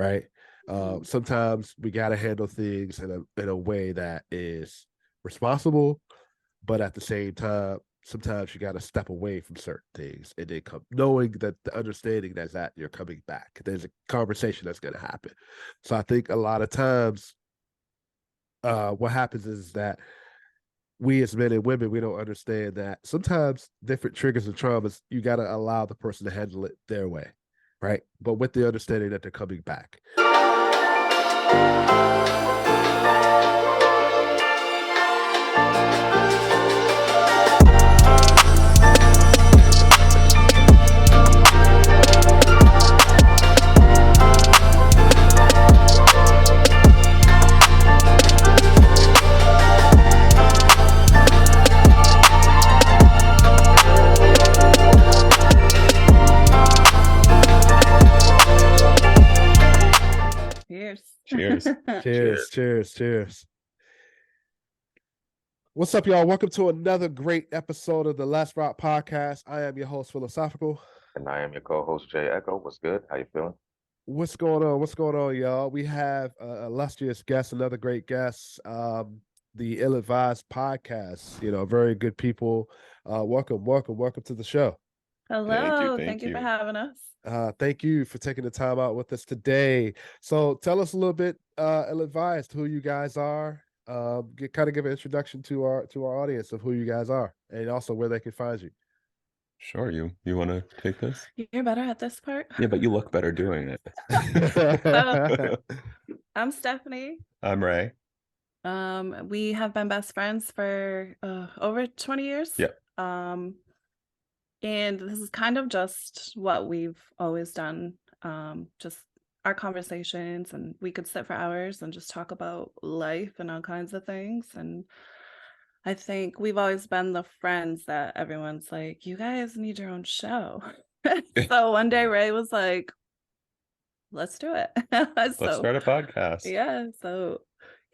right? Sometimes we got to handle things in a way that is responsible, but at the same time, sometimes you got to step away from certain things and then come knowing that the understanding that you're coming back. There's a conversation that's going to happen. So I think a lot of times, what happens is that we as men and women, we don't understand that sometimes different triggers and traumas, you got to allow the person to handle it their way, right? But with the understanding that they're coming back. Cheers. Cheers. What's up, y'all? Welcome to another great episode of the Let's Rock podcast. I am your host, Philosophikal. And I am your co-host, Jay Ecko. What's good? How you feeling? What's going on, y'all? We have an illustrious guest, another great guest, the Illadvised podcast. Very good people. Welcome to the show. Hello, thank you for having us. Thank you for taking the time out with us today. So tell us a little bit, Illadvised, who you guys are. Give an introduction to our audience of who you guys are, and also where they can find you. Sure, you want to take this? You're better at this part. Yeah, but you look better doing it. I'm Stephanie. I'm Ray. We have been best friends for over 20 years. Yep. And this is kind of just what we've always done. Just our conversations, and we could sit for hours and just talk about life and all kinds of things. And I think we've always been the friends that everyone's like, you guys need your own show. So one day Ray was like, let's do it. Let's start a podcast. Yeah. So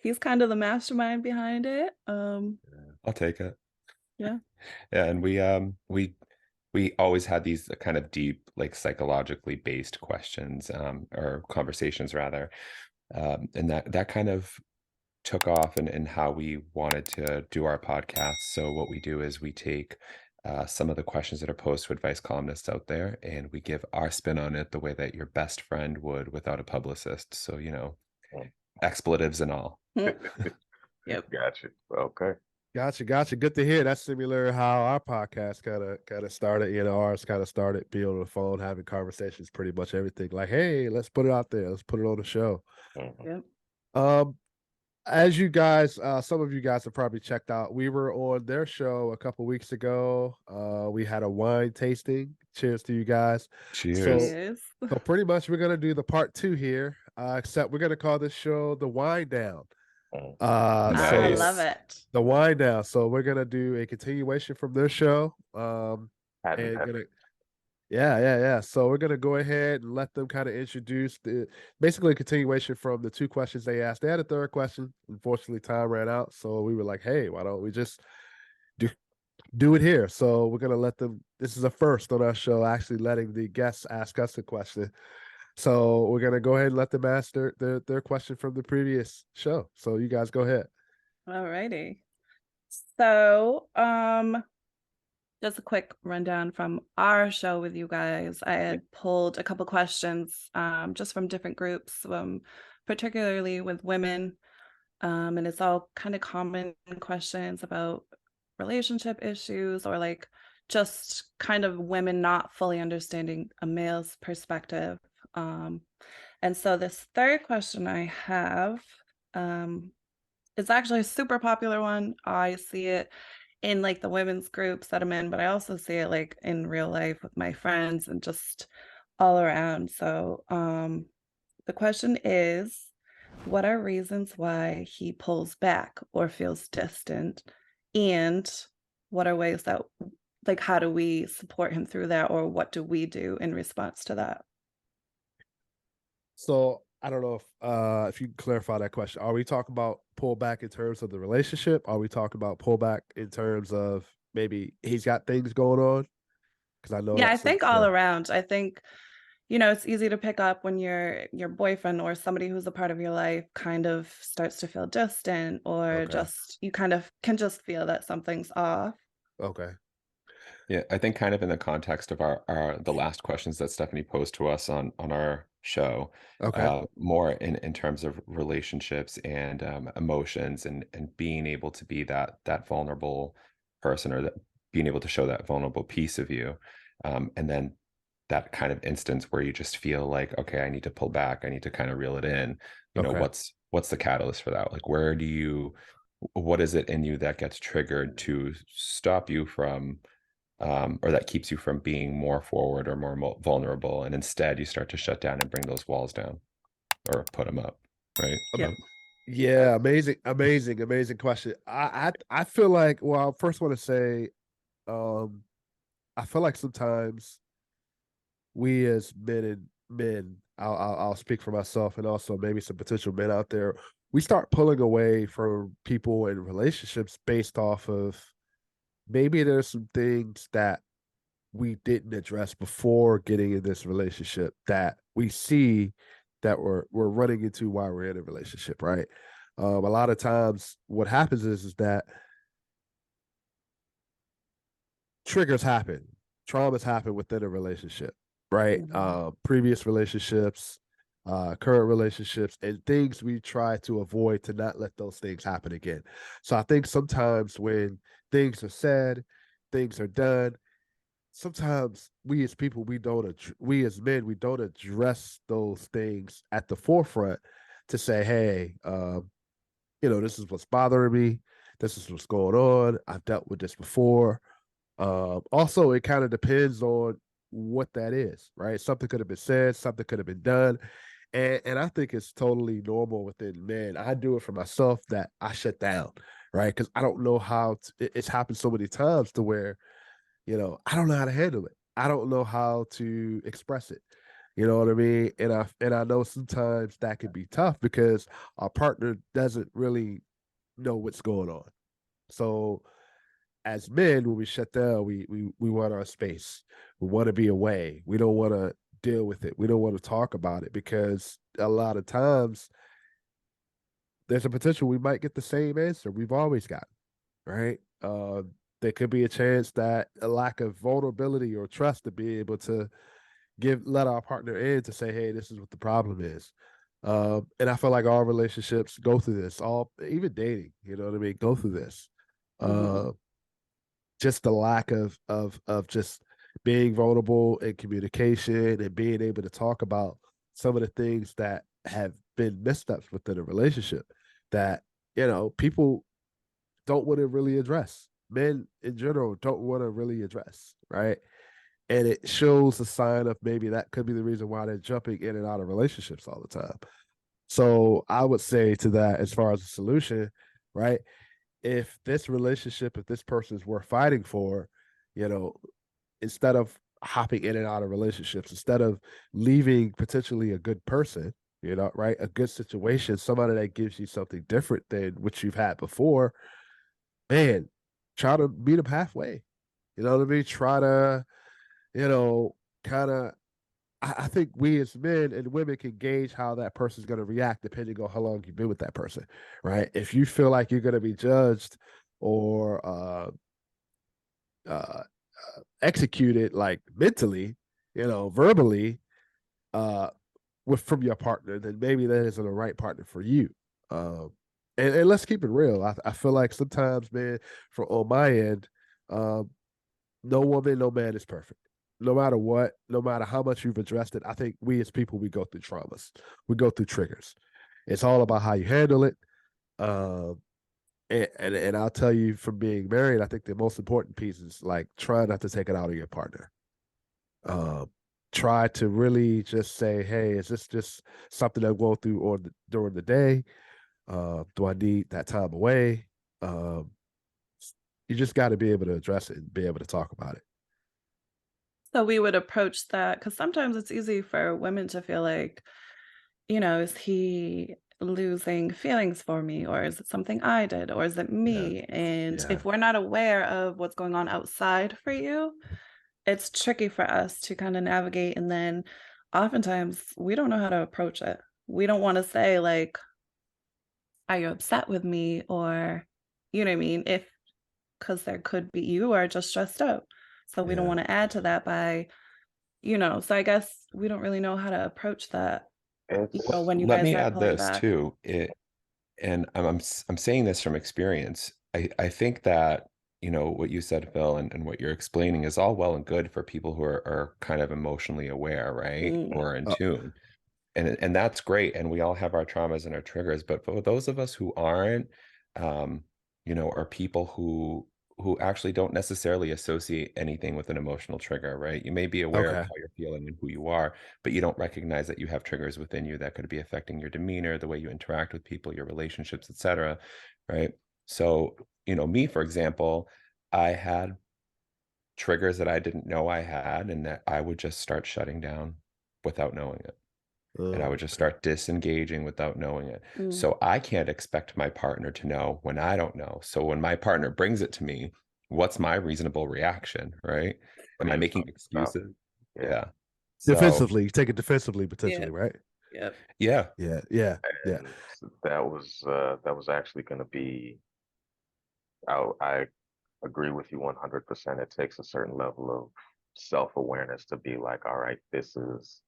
he's kind of the mastermind behind it. I'll take it. Yeah. Yeah. And we always had these kind of deep, like psychologically based questions, or conversations rather. And that kind of took off in how we wanted to do our podcast. So what we do is we take some of the questions that are posed to advice columnists out there, and we give our spin on it the way that your best friend would without a publicist. So, expletives and all. Yep. Gotcha. Okay. Gotcha. Good to hear. That's similar how our podcast kind of started. Ours kind of started being on the phone, having conversations, pretty much everything. Like, hey, let's put it out there. Let's put it on the show. Yep. As you guys, some of you guys have probably checked out, we were on their show a couple weeks ago. We had a wine tasting. Cheers to you guys. Cheers. So pretty much we're gonna do the part 2 here. Except we're gonna call this show the Wine Down. Nice. I love it. The Wine Down. So we're gonna do a continuation from their show. Yeah. So we're gonna go ahead and let them kind of introduce basically a continuation from the 2 questions they asked. They had a 3rd question. Unfortunately, time ran out, so we were like, "Hey, why don't we just do it here?" So we're gonna let them. This is a first on our show, actually letting the guests ask us a question. So we're gonna go ahead and let them ask their question from the previous show. So you guys go ahead. All righty. So, just a quick rundown from our show with you guys. I had pulled a couple questions just from different groups, particularly with women. And it's all kind of common questions about relationship issues, or like just kind of women not fully understanding a male's perspective. And so this 3rd question I have is actually a super popular one. I see it in like the women's groups that I'm in, but I also see it like in real life with my friends and just all around. So the question is, what are reasons why he pulls back or feels distant? And what are ways that, like, how do we support him through that, or what do we do in response to that? So I don't know if you can clarify that question. Are we talking about pullback in terms of the relationship? Are we talking about pullback in terms of maybe he's got things going on? Because I know. Yeah, I think all around. I think it's easy to pick up when your boyfriend or somebody who's a part of your life kind of starts to feel distant, or Okay. just you kind of can just feel that something's off. Okay. Yeah, I think kind of in the context of our the last questions that Stephanie posed to us on our show, Okay. more in terms of relationships and emotions and being able to be that vulnerable person, or that being able to show that vulnerable piece of you, and then that kind of instance where you just feel like, okay, I need to pull back, I need to kind of reel it in. Okay. What's the catalyst for that? Like, what is it in you that gets triggered to stop you from or that keeps you from being more forward or more vulnerable, and instead you start to shut down and bring those walls down or put them up, right? Yep. Yeah, amazing question. I feel like, well, I first want to say, I feel like sometimes we as men, I'll speak for myself and also maybe some potential men out there, we start pulling away from people and relationships based off of maybe there's some things that we didn't address before getting in this relationship that we see that we're running into while we're in a relationship, right? A lot of times what happens is that triggers happen, traumas happen within a relationship, right? Previous relationships, current relationships, and things we try to avoid to not let those things happen again. So I think sometimes when things are said, things are done, sometimes we as people, we as men, we don't address those things at the forefront to say, hey, this is what's bothering me, this is what's going on, I've dealt with this before. Also, it kind of depends on what that is, right? Something could have been said, something could have been done. And I think it's totally normal within men. I do it for myself that I shut down, right? Because I don't know how it's happened so many times to where, I don't know how to handle it. I don't know how to express it. You know what I mean? And I know sometimes that can be tough because our partner doesn't really know what's going on. So as men, when we shut down, we want our space. We want to be away. We don't want to deal with it. We don't want to talk about it because a lot of times there's a potential we might get the same answer we've always got, right? There could be a chance that a lack of vulnerability or trust to be able to let our partner in to say, hey, this is what the problem is. And I feel like all relationships go through this, even dating, you know what I mean, go through this. Just the lack of just being vulnerable in communication and being able to talk about some of the things that have been missteps within a relationship that people don't want to really address. Men in general don't want to really address, right? And it shows a sign of maybe that could be the reason why they're jumping in and out of relationships all the time. So I would say to that, as far as a solution, right? If this relationship, if this person is worth fighting for, instead of hopping in and out of relationships, instead of leaving potentially a good person, right? A good situation, somebody that gives you something different than what you've had before, man, try to meet them halfway. You know what I mean? Try to, kind of, I think we as men and women can gauge how that person's going to react depending on how long you've been with that person, right? If you feel like you're going to be judged or executed like mentally, verbally, from your partner, then maybe that isn't the right partner for you. And let's keep it real. I feel like sometimes, man, on my end, no woman, no man is perfect. No matter what, no matter how much you've addressed it, I think we as people, we go through traumas. We go through triggers. It's all about how you handle it. And I'll tell you from being married, I think the most important piece is like try not to take it out on your partner. Try to really just say, hey, is this just something I'm going through during the day? Do I need that time away? You just got to be able to address it and be able to talk about it. So we would approach that because sometimes it's easy for women to feel like, is he losing feelings for me, or is it something I did, or is it me? And if we're not aware of what's going on outside for you, it's tricky for us to kind of navigate. And then oftentimes we don't know how to approach it. We don't want to say like, are you upset with me? Or, you know what I mean? If, because there could be, you are just stressed out. So we don't Yeah. want to add to that by, so I guess we don't really know how to approach that, It's when you Let guys me are add pulling this back. too. And I'm saying this from experience. I think that, what you said, Phil, and what you're explaining is all well and good for people who are kind of emotionally aware, right? Mm, Or in Oh, tune. And that's great. And we all have our traumas and our triggers, but for those of us who aren't, um, are people who actually don't necessarily associate anything with an emotional trigger, right? You may be aware of okay. how you're feeling and who you are, but you don't recognize that you have triggers within you that could be affecting your demeanor, the way you interact with people, your relationships, etc. Right? So, me, for example, I had triggers that I didn't know I had, and that I would just start shutting down without knowing it, and I would just Okay. start disengaging without knowing it. mm, So I can't expect my partner to know when I don't know. So when my partner brings it to me, what's my reasonable reaction, right? what Am are I you making talking about? excuses? Yeah. Yeah. So, Defensively, you take it defensively yeah. potentially, right? Yep. yeah. Yeah, yeah, yeah. And that was actually going to be. I agree with you 100%. It takes a certain level of self-awareness to be like, all right, this is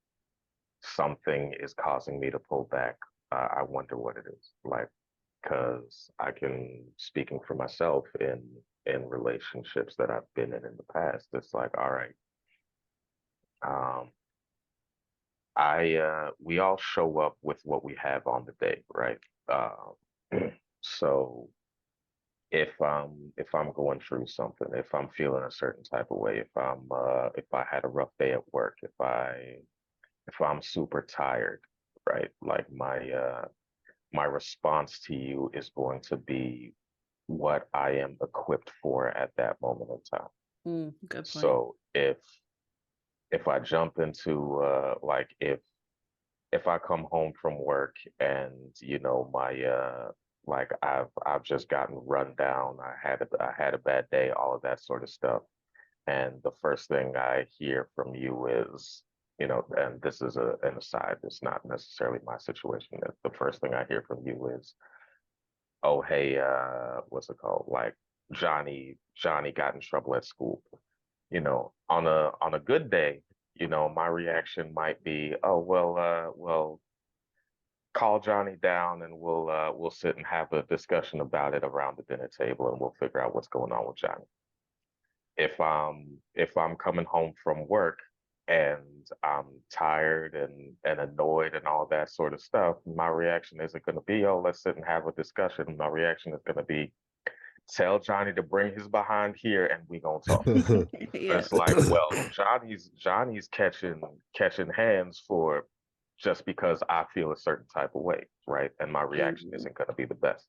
something is causing me to pull back. I wonder what it is. Like, because I can, speaking for myself in relationships that I've been in the past, it's like, all right, um, we all show up with what we have on the day, right? So if I'm going through something, if I'm feeling a certain type of way, if I had a rough day at work, if I'm super tired, right? Like my response to you is going to be what I am equipped for at that moment in time. Good point. So if I jump into like if I come home from work and my like I've just gotten run down, I had a bad day, all of that sort of stuff, and the first thing I hear from you is, and this is an aside, it's not necessarily my situation. The first thing I hear from you is, oh hey, what's it called? Like Johnny got in trouble at school. On a good day, my reaction might be, oh well, call Johnny down and we'll sit and have a discussion about it around the dinner table and we'll figure out what's going on with Johnny. If I'm coming home from work and I'm tired and annoyed and all that sort of stuff, my reaction isn't going to be, oh, let's sit and have a discussion. My reaction is going to be, tell Johnny to bring his behind here and we gonna talk. Yeah. It's like, well, Johnny's catching hands for just because I feel a certain type of way, right? And my reaction Mhm. isn't going to be the best.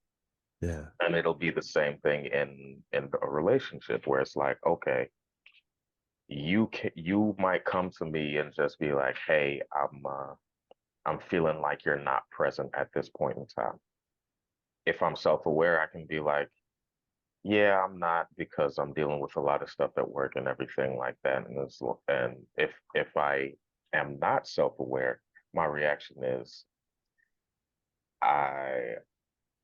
Yeah. And it'll be the same thing in a relationship where it's like, okay, you might come to me and just be like, hey, I'm feeling like you're not present at this point in time. If I'm self-aware, I can be like, yeah, I'm not, because I'm dealing with a lot of stuff at work and everything like that. And if I am not self-aware, my reaction is I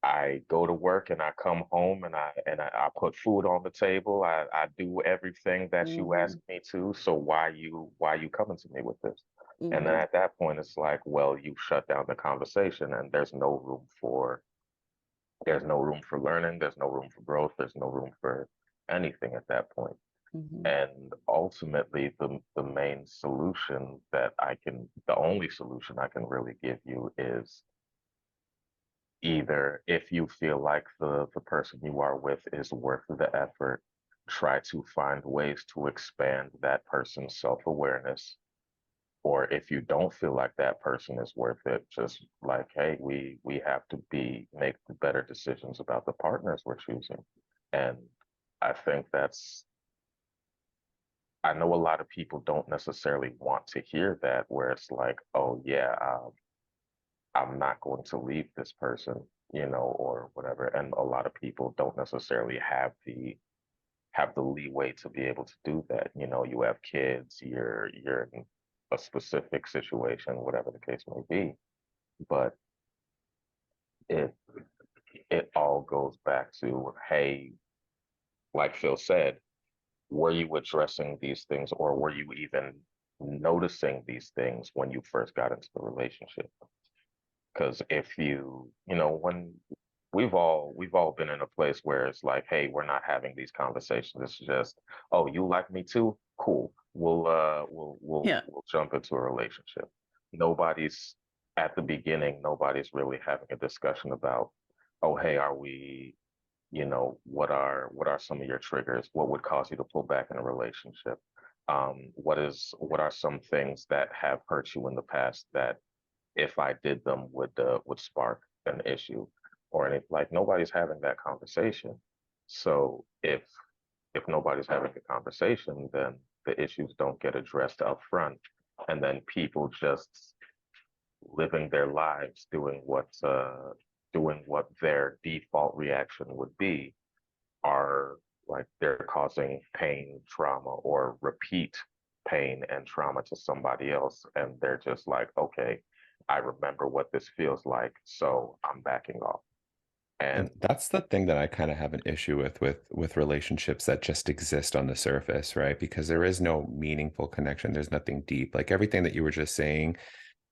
I go to work and I come home and I put food on the table. I do everything that you ask Mhm. me to. So why you coming to me with this? And then Mhm. at that point, it's like, well, you shut down the conversation, and there's no room for learning. There's no room for growth. There's no room for anything at that point. Mhm. And ultimately, the only solution I can really give you is either, if you feel like the person you are with is worth the effort, try to find ways to expand that person's self-awareness. Or if you don't feel like that person is worth it, just like, hey, we have to make the better decisions about the partners we're choosing. And I think I know a lot of people don't necessarily want to hear that, where it's like, oh yeah, I'm not going to leave this person, or whatever. And a lot of people don't necessarily have the leeway to be able to do that. You have kids, you're in a specific situation, whatever the case may be. But it it all goes back to, hey, like Phil said, were you addressing these things, or were you even noticing these things when you first got into the relationship? Because if when we've all been in a place where it's like, hey, we're not having these conversations. It's just, oh, you like me too? Cool. Yeah. We'll jump into a relationship. Nobody's at the beginning, nobody's really having a discussion about, oh, hey, are we, what are some of your triggers? What would cause you to pull back in a relationship? What are some things that have hurt you in the past that if I did them would spark an issue or anything? Like, nobody's having that conversation. So if nobody's having a conversation, then the issues don't get addressed up front, and then people just living their lives doing what their default reaction would be, are like they're causing pain, trauma, or repeat pain and trauma to somebody else, and they're just like, okay, I remember what this feels like, so I'm backing off. And And that's the thing that I kind of have an issue with relationships that just exist on the surface, right? Because there is no meaningful connection. There's nothing deep. Like everything that you were just saying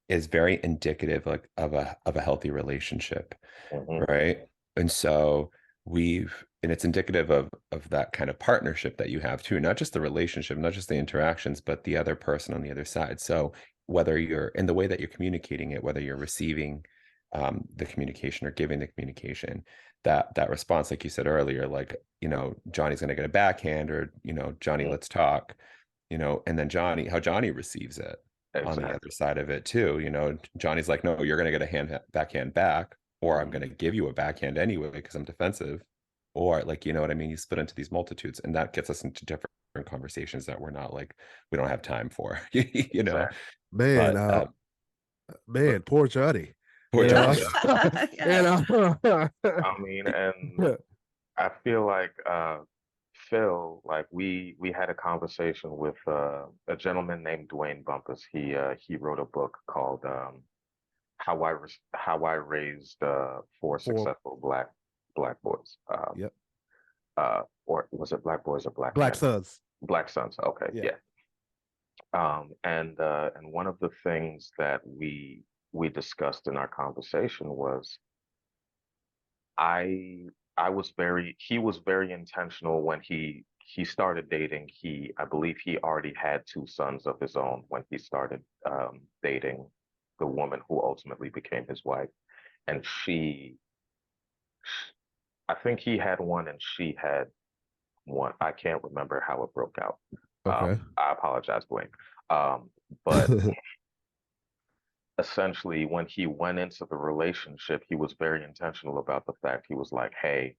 is very indicative like of a healthy relationship, mhm, right? And so and it's indicative of that kind of partnership that you have too, not just the relationship, not just the interactions, but the other person on the other side. So whether you're in the way that you're communicating it, whether you're receiving the communication or giving the communication, that response, like you said earlier, like, Johnny's going to get a backhand, or, Johnny, mhm, let's talk, and then how Johnny receives it on the other exactly. side of it too. Johnny's like, no, you're going to get a backhand back, or I'm going to give you a backhand anyway because I'm defensive, or like, you know what I mean? You split into these multitudes, and that gets us into different conversations that we don't have time for, Exactly. Man, but man, poor Johnny. poor You Yeah, know, Johnny. yeah. Yes. I mean, and I feel like Phil, like we had a conversation with a gentleman named Dwayne Bumpus. He wrote a book called How I Raised Four poor, Successful Black Boys. yep, Or was it Black Boys or Black Black Men? Sons. Black Sons. Okay, Yeah. yeah. And one of the things that we discussed in our conversation was, I I was he was very intentional when he started dating. I believe he already had two sons of his own when he started dating the woman who ultimately became his wife. And I think he had one and she had one. I can't remember how it broke out. Okay. I apologize, Dwayne. But essentially, when he went into the relationship, he was very intentional about the fact, he was like, hey,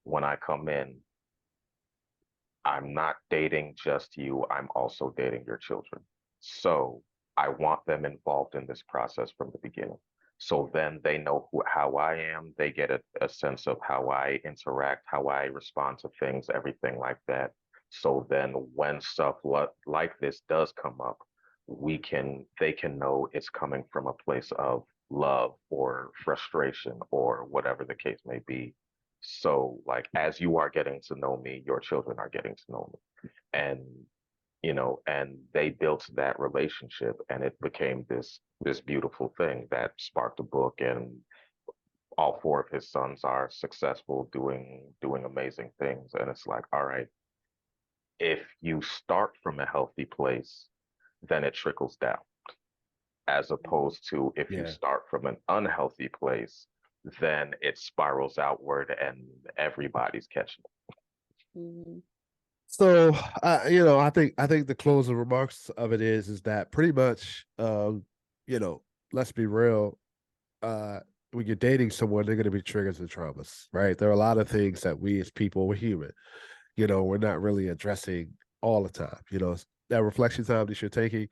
when I come in, I'm not dating just you, I'm also dating your children. So I want them involved in this process from the beginning. So then they know how I am, they get a sense of how I interact, how I respond to things, everything like that. So then when stuff like this does come up, they can know it's coming from a place of love or frustration or whatever the case may be. So, like, as you are getting to know me, your children are getting to know me. And, and they built that relationship, and it became this beautiful thing that sparked a book, and all four of his sons are successful, doing amazing things. And it's like, all right, if you start from a healthy place, then it trickles down, as opposed to if you Yeah. start from an unhealthy place, then it spirals outward and everybody's catching Mhm. So, I think the closing remarks of it is that pretty much, let's be real. When you're dating someone, they're going to be triggers and traumas, right? There are a lot of things that we as people, we're human. We're not really addressing all the time. That reflection time that you're taking,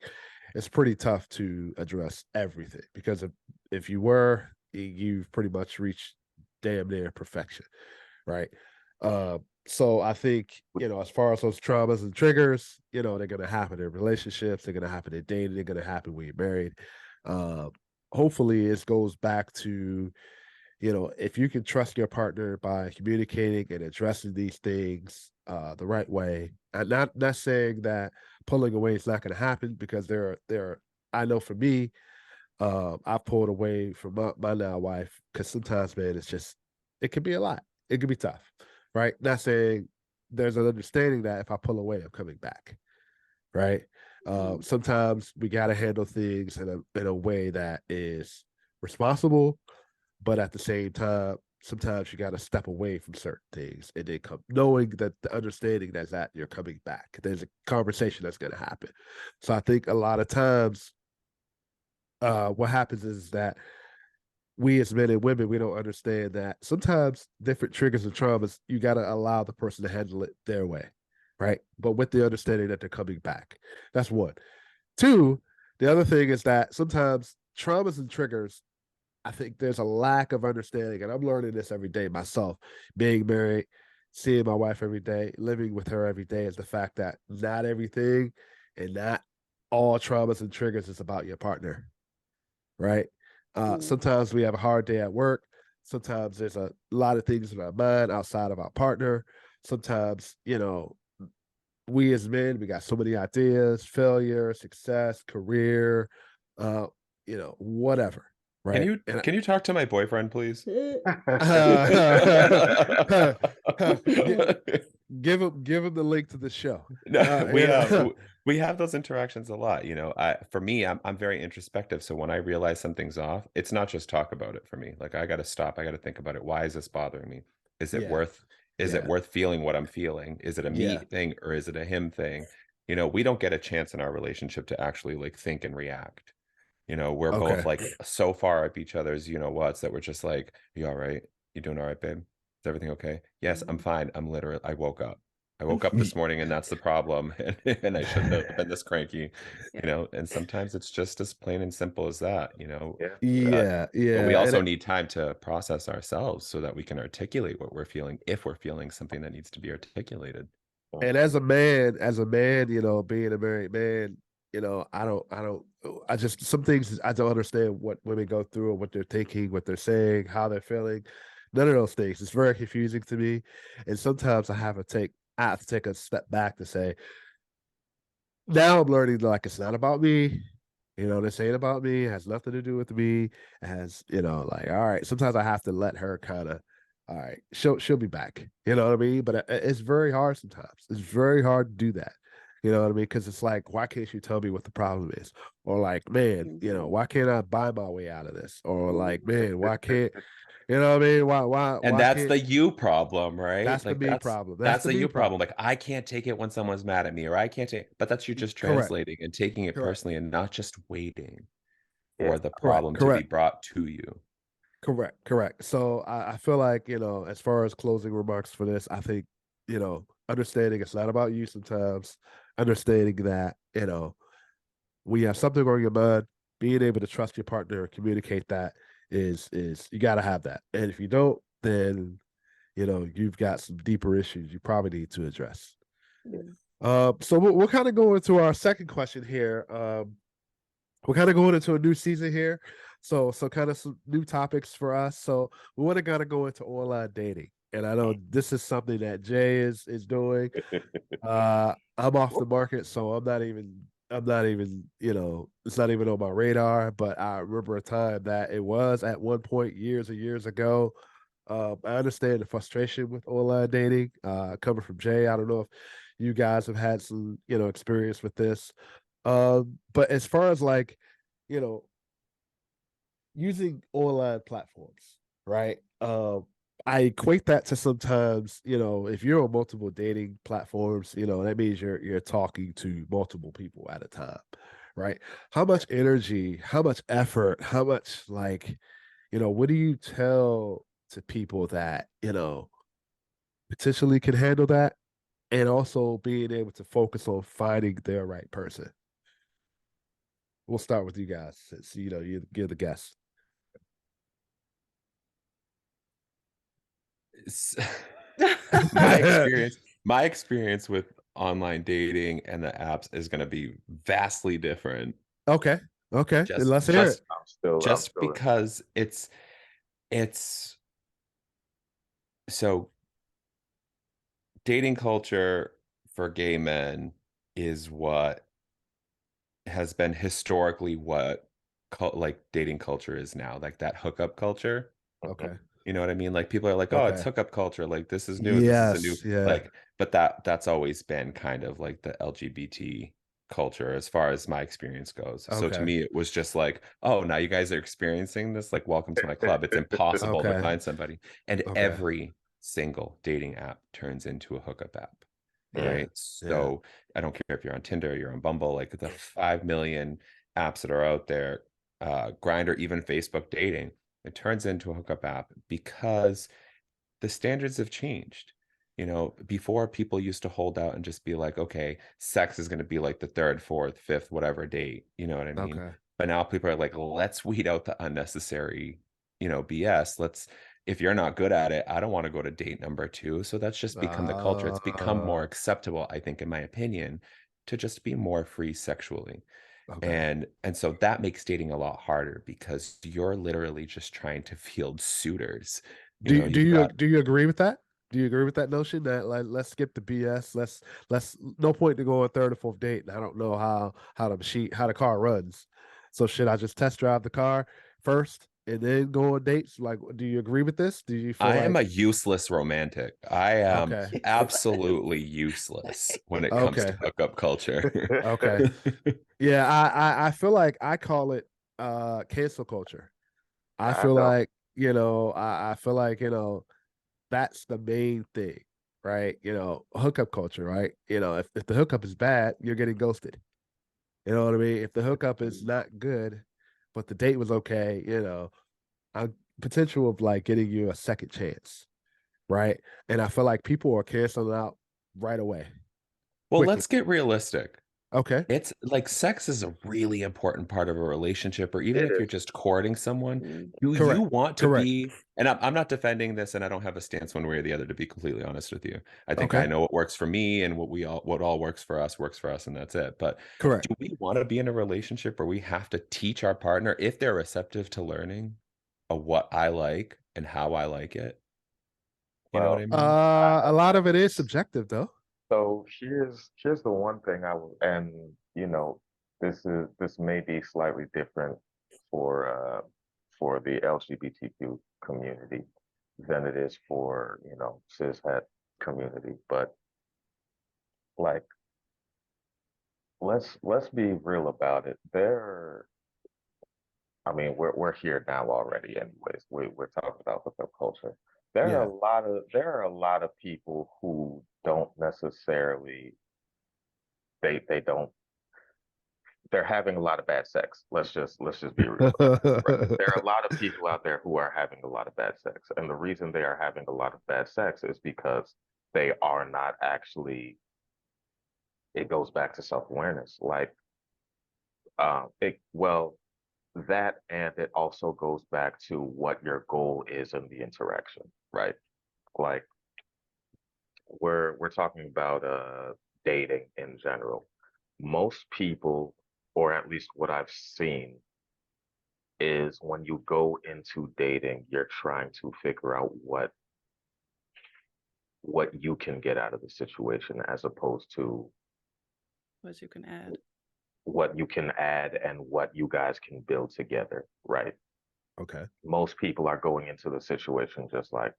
it's pretty tough to address everything, because if you were, you've pretty much reached damn near perfection, right? so I think, as far as those traumas and triggers, they're going to happen in relationships, they're going to happen in dating, they're going to happen when you're married. Hopefully it goes back to, if you can trust your partner by communicating and addressing these things the right way, and not saying that pulling away is not going to happen, because I know for me, I've pulled away from my now wife, because sometimes, man, it can be a lot. It can be tough, right? Not saying there's an understanding that if I pull away, I'm coming back, right? Sometimes we got to handle things in a way that is responsible, but at the same time, sometimes you got to step away from certain things and then come knowing that the understanding that you're coming back. There's a conversation that's going to happen. So I think a lot of times, what happens is that we as men and women, we don't understand that sometimes different triggers and traumas, you got to allow the person to handle it their way, right? But with the understanding that they're coming back. That's one. Two, the other thing is that sometimes traumas and triggers, I think there's a lack of understanding, and I'm learning this every day myself, being married, seeing my wife every day, living with her every day, is the fact that not everything and not all traumas and triggers is about your partner, right? Sometimes we have a hard day at work. Sometimes there's a lot of things in our mind outside of our partner. Sometimes, we as men, we got so many ideas, failure, success, career, whatever. Right. Can you talk to my boyfriend, please? Give him the link to the show. No, we have those interactions a lot. For me, I'm very introspective. So when I realize something's off, it's not just talk about it for me. Like, I got to stop. I got to think about it. Why is this bothering me? Is it worth feeling what I'm feeling? Is it a me thing, or is it a him thing? We don't get a chance in our relationship to actually like think and react. We're both like so far up each other's, what's that we're just like, you all right? You doing all right, babe? Is everything okay? Yes, I'm fine. I woke up. I woke up this morning, and that's the problem. And I shouldn't have been this cranky, and sometimes it's just as plain and simple as that, Yeah. But we also need time to process ourselves so that we can articulate what we're feeling, if we're feeling something that needs to be articulated. And as a man, being a married man, I just, some things I don't understand what women go through, or what they're thinking, what they're saying, how they're feeling. None of those things. It's very confusing to me. And sometimes I have to take a step back to say, now I'm learning, like, it's not about me. This ain't about me. It has nothing to do with me. It has, like, all right. Sometimes I have to let her kind of, all right, she'll be back. You know what I mean? But it's very hard sometimes. It's very hard to do that. You know what I mean? Because it's like, why can't you tell me what the problem is? Or like, man, why can't I buy my way out of this? Or like, man, why can't, you know what I mean? And why that's can't, the you problem, right? that's Like the me problem. that's the the me you problem. problem. Like, I can't take it when someone's mad at me, or I can't take, but that's you just Correct. translating and taking it Correct. personally, and not just waiting for the Correct. problem to be Correct. brought to you. Correct. So I feel like, as far as closing remarks for this, I think, understanding it's not about you sometimes, understanding that, when you have something on your mind, being able to trust your partner, communicate that is you got to have that. And if you don't, then, you've got some deeper issues you probably need to address. So we'll kind of go into our second question here. We're kind of going into a new season here. So kind of some new topics for us. So we want to kind of go into online dating. And I know this is something that Jay is doing. I'm off the market, so I'm not even, it's not even on my radar. But I remember a time that it was at one point years and years ago. I understand the frustration with online dating. Coming from Jay, I don't know if you guys have had some, experience with this. But as far as like, using online platforms, right? I equate that to sometimes, if you're on multiple dating platforms, that means you're talking to multiple people at a time, right? How much energy, how much effort, how much, like, what do you tell to people that, potentially can handle that, and also being able to focus on finding their right person? We'll start with you guys, since you're the guest. my experience with online dating and the apps is going to be vastly different. Okay. Then Just let's hear it. I'm still because it's so dating culture for gay men is what has been historically what like dating culture is now, like that hookup culture. Okay. You know what I mean? Like people are like, oh, it's Okay. hookup culture. Like this is new. This is a new Yes. Yeah. like, but that's always been kind of like the LGBT culture as far as my experience goes. So to Okay. me, it was just like, oh, now you guys are experiencing this. Like, welcome to my club. It's impossible to Okay. find somebody. And Okay. every single dating app turns into a hookup app. Yeah. Right. Yeah. So I don't care if you're on Tinder, you're on Bumble, like the 5 million apps that are out there, Grindr, even Facebook dating, it turns into a hookup app because the standards have changed. You know, before people used to hold out and just be like, okay, sex is going to be like the third, fourth, fifth, whatever date. You know what I mean? Okay. But now people are like, let's weed out the unnecessary, BS. If you're not good at it, I don't want to go to date number 2. So that's just become the culture. It's become more acceptable, I think, in my opinion, to just be more free sexually. Okay. And so that makes dating a lot harder because you're literally just trying to field suitors. You've got Do you agree with that? Do you agree with that notion that, like, let's skip the BS? Let's no point to go on third or fourth date, and I don't know how the car runs. So should I just test drive the car first and then go on dates? Like, do you agree with this? Do you feel I am like a useless romantic. I am okay, absolutely useless when it comes to okay, hookup culture. okay? Yeah, I feel like I call it cancel culture. I I feel don't. like, I feel like, that's the main thing, right? Hookup culture, right? If the hookup is bad, you're getting ghosted. You know what I mean? If the hookup is not good, but the date was okay, a potential of like getting you a second chance, right? And I feel like people are canceling out right away, Well, quickly. let's get realistic. Okay. It's like sex is a really important part of a relationship, or even It if you're is. just courting someone, Mm. you Correct. want to Correct. be, and I'm not defending this, and I don't have a stance one way or the other, to be completely honest with you. I think I Okay. know what works for me, and what all works for us, and that's it. But Correct. do we want to be in a relationship where we have to teach our partner, if they're receptive to learning, what I like and how I like it? You know what I Well, mean? A lot of it is subjective though. so here's the one thing and this may be slightly different for the LGBTQ community than it is for cishet community, but like let's be real about it. I mean, we're here now already, anyways. We're talking about hookup culture. Yeah. There are a lot of people who don't necessarily they don't they're having a lot of bad sex. Let's just be real about it, right? There are a lot of people out there who are having a lot of bad sex, and the reason they are having a lot of bad sex is because they are not actually. It goes back to self-awareness, like that, and it also goes back to what your goal is in the interaction, right? Like we're talking about dating in general. Most people, or at least what I've seen, is when you go into dating, you're trying to figure out what you can get out of the situation as opposed to What you can add. what you can add and what you guys can build together, right? Okay. Most people are going into the situation just like,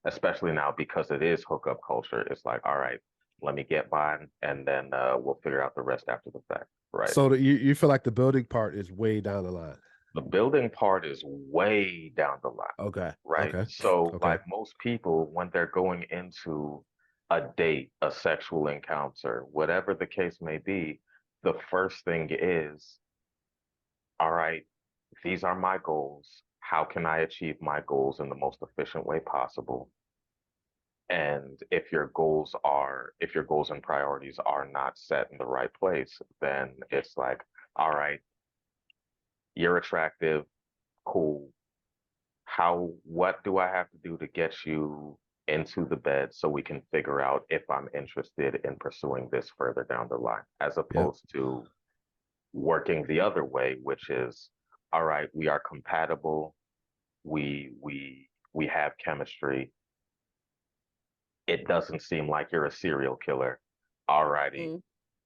especially now because it is hookup culture, it's like, all right, let me get mine and then we'll figure out the rest after the fact, right? So you feel like the building part is way down the line. The building part is way down the line, Okay. right? Okay. So, Okay. like most people, when they're going into a date, a sexual encounter, whatever the case may be, the first thing is, all right, these are my goals. How can I achieve my goals in the most efficient way possible? And if your goals and priorities are not set in the right place, then it's like, all right, you're attractive, cool. What do I have to do to get you into the bed so we can figure out if I'm interested in pursuing this further down the line, as opposed to working the other way, which is, all right, we are compatible, we have chemistry. It doesn't seem like you're a serial killer. All righty.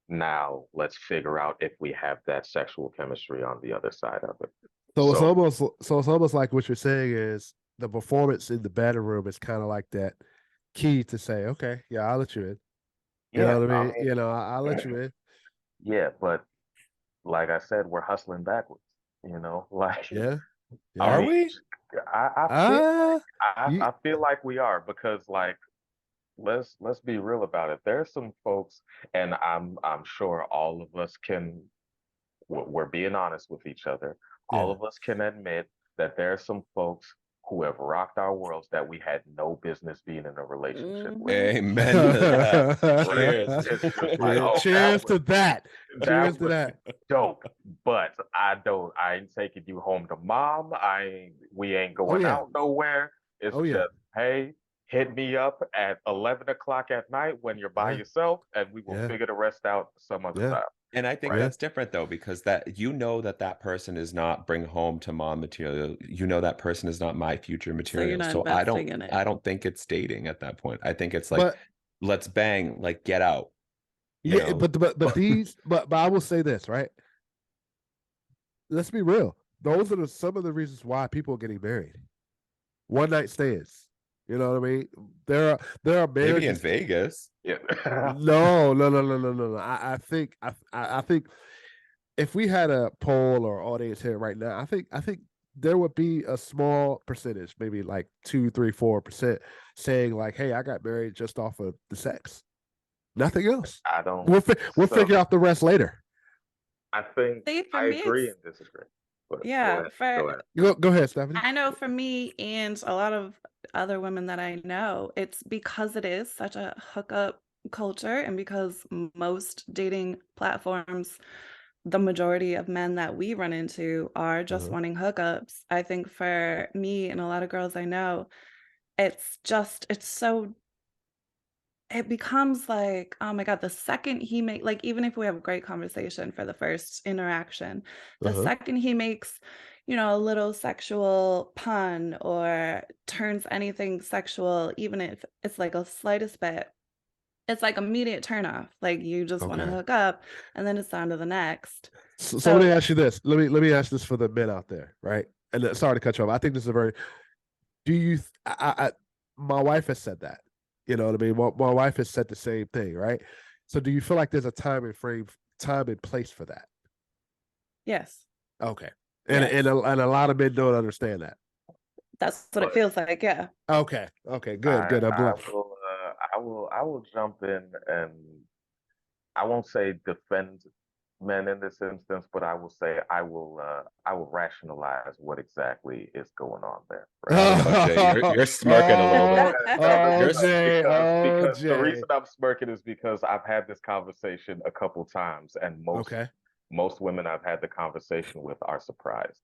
Now let's figure out if we have that sexual chemistry on the other side of it. So it's almost like what you're saying is the performance in the bedroom is kind of like that key to say, okay, yeah, I'll let you in. You know what I mean? You know, I'll let you in. Yeah, but like I said, we're hustling backwards. You know, like Yeah. Are we? I feel like we are, because like let's be real about it. There's some folks, and I'm sure all of us can, we're being honest with each other. All of us can admit that there are some folks who have rocked our worlds that we had no business being in a relationship with. Amen to that. Cheers. It's just like, cheers to that. Cheers to was that. dope. But I ain't taking you home to mom. We ain't going out nowhere. It's just, hey, hit me up at 11 o'clock at night when you're by yourself, and we will figure the rest out some other time. And I think that's different though, because that, you know, that person is not bring home to mom material. You know, that person is not my future material. So I don't think it's dating at that point. I think it's like, let's bang, like get out. You know? But I will say this, right? Let's be real. Those are some of the reasons why people are getting married. One night stands. You know what I mean? There are marriages. Maybe in Vegas. Yeah. No. I think if we had a poll or audience here right now, I think there would be a small percentage, maybe like 2, 3, 4%, saying like, "Hey, I got married just off of the sex, nothing else." I don't. We'll figure out the rest later. I think I agree and disagree. Yeah, go ahead, Stephanie. I know for me and a lot of other women that I know, it's because it is such a hookup culture, and because most dating platforms, the majority of men that we run into are just wanting hookups. I think for me and a lot of girls I know, it becomes like, oh my God, the second he like, even if we have a great conversation for the first interaction, the second he makes, you know, a little sexual pun or turns anything sexual, even if it's like a slightest bit, it's like immediate turn off. Like you just want to hook up, and then it's on to the next. So let me ask you this. Let me ask this for the men out there, right? And sorry to cut you off. I think this is a very. Do you? My wife has said that. You know what I mean? My wife has said the same thing, right? So do you feel like there's a time and place for that? Yes. Okay. And a lot of men don't understand that. That's what it feels like. Yeah. Okay. Good. I'm glad. I will jump in, and I won't say defend men in this instance, but I will say I will rationalize what exactly is going on there. Right? Jay, you're smirking a little bit. Because the reason I'm smirking is because I've had this conversation a couple times, and most women I've had the conversation with are surprised.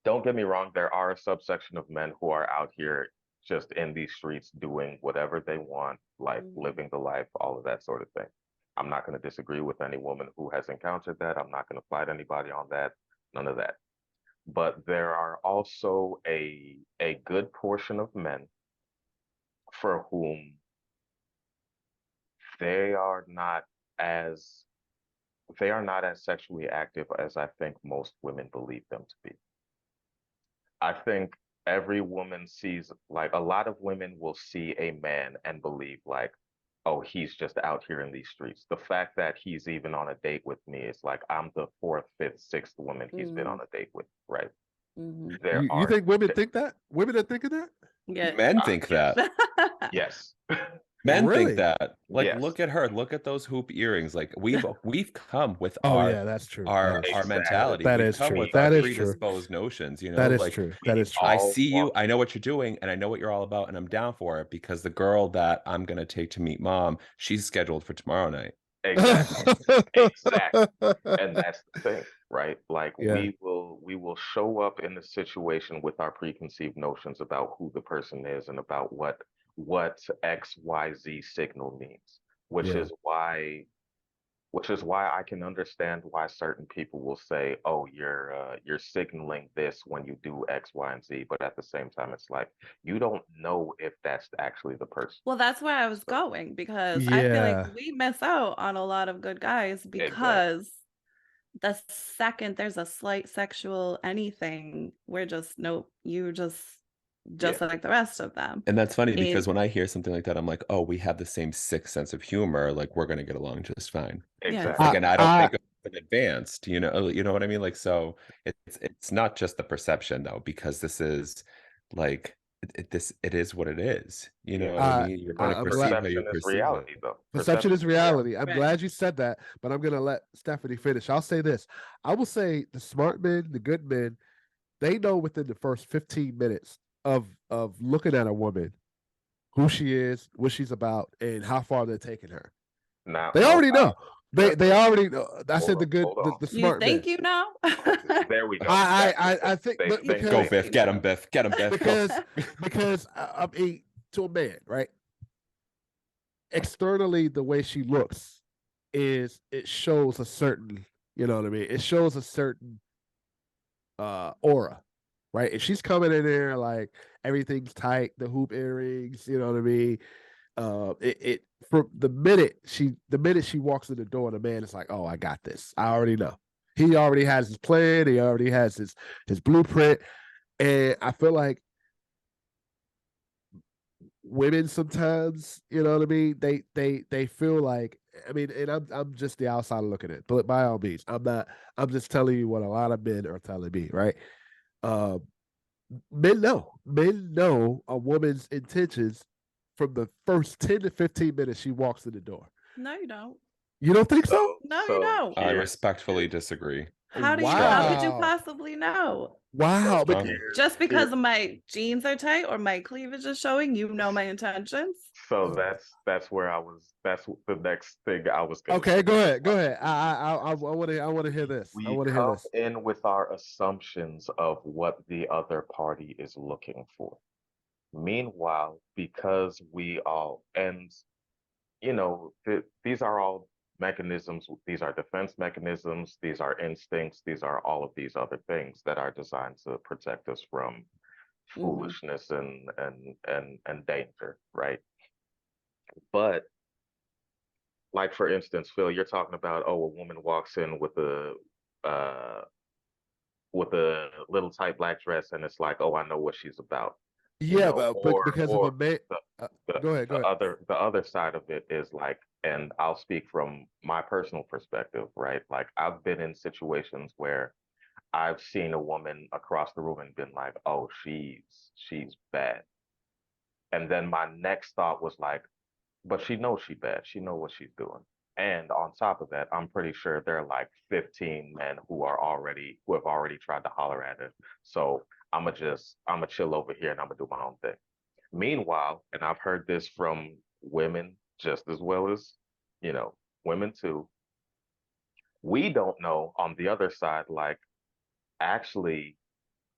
Don't get me wrong, there are a subsection of men who are out here just in these streets doing whatever they want, like living the life, all of that sort of thing. I'm not going to disagree with any woman who has encountered that. I'm not going to fight anybody on that. None of that. But there are also a good portion of men for whom they are not as sexually active as I think most women believe them to be. I think every woman sees, like, a lot of women will see a man and believe like, oh, he's just out here in these streets. The fact that he's even on a date with me is like, I'm the 4th, 5th, 6th woman he's been on a date with, right? You think women think that? Women are thinking that? Yeah. Men think that. Yes. Men think that. Like, look at her. Look at those hoop earrings. Like we've come with that's true. Our mentality. That we've is come true. with That our is predisposed notions. You know, that is like, true. That is true. I see you. I know what you're doing, and I know what you're all about, and I'm down for it because the girl that I'm gonna take to meet mom, she's scheduled for tomorrow night. Exactly. And that's the thing. right? Like Yeah. we will show up in the situation with our preconceived notions about who the person is and about what XYZ signal means, which Yeah. is why I can understand why certain people will say, "Oh, you're signaling this when you do X, Y, and Z," but at the same time, it's like you don't know if that's actually the person. Well, that's where I was So, going, because I feel like Yeah. we miss out on a lot of good guys exactly. because the second there's a slight sexual anything, we're just nope, you just Yeah. like the rest of them. And that's funny I mean, because when I hear something like that, I'm like, oh, we have the same sixth sense of humor. Like we're gonna get along just fine. yeah, Exactly. Like, and I don't I think of it advanced, you know what I mean? Like, so it's not just the perception though, because this is like it is what it is. You know Yeah. what I I mean? You're But gonna I'm glad perceive how you perception is perceive it. reality, though. perception is Perception is reality. reality. I'm Right. glad you said that, but I'm gonna let Stephanie finish. I'll say this. I will say the smart men, the good men, they know within the first 15 minutes of looking at a woman who she is, what she's about, and how far they're taking her. Now, They already know. They already know. I said the good, hold on. the you smart think men. you know? There we go. I think They but think Go because they Biff, get him, Biff, get him, Biff. Go. because I mean, to a man, right? Externally, the way she looks is it shows a certain, you know what I mean? It shows a certain aura, right? If she's coming in there like everything's tight, the hoop earrings, you know what I mean? It from the minute she walks in the door, the man is like, oh, I got this. I already know. He already has his plan. He already has his blueprint. And I feel like women sometimes, you know what I mean? They feel like, I mean, and I'm just the outsider looking at it, but by all means, I'm just telling you what a lot of men are telling me, right? Uh, men know a woman's intentions from the first 10 to 15 minutes she walks in the door. No, you don't. You don't think so? No, you so don't. I here's respectfully disagree. How do you? How could you Wow. possibly know? Wow. so But Strongly. Just because here's my jeans are tight or my cleavage is showing, you know my intentions. so that's where I was. That's the next thing I was gonna okay, say. go ahead. Go ahead. I want to hear this. I We want to hear come this. in with our assumptions of what the other party is looking for. Meanwhile, because we all, and these are all mechanisms, these are defense mechanisms, these are instincts, these are all of these other things that are designed to protect us from foolishness and danger, right? But like for instance, Phil, you're talking about, oh, a woman walks in uh with a little tight black dress and it's like, oh, I know what she's about, Yeah, but because of a or man. the Go ahead. Go ahead. the other side of it is like, and I'll speak from my personal perspective, right? Like I've been in situations where I've seen a woman across the room and been like, oh, she's bad. And then my next thought was like, but she knows she's bad. She knows what she's doing. And on top of that, I'm pretty sure there are like 15 men who have already tried to holler at her. So I'ma chill over here and I'm gonna do my own thing. Meanwhile, and I've heard this from women just as well as, you know, women too, we don't know on the other side, like actually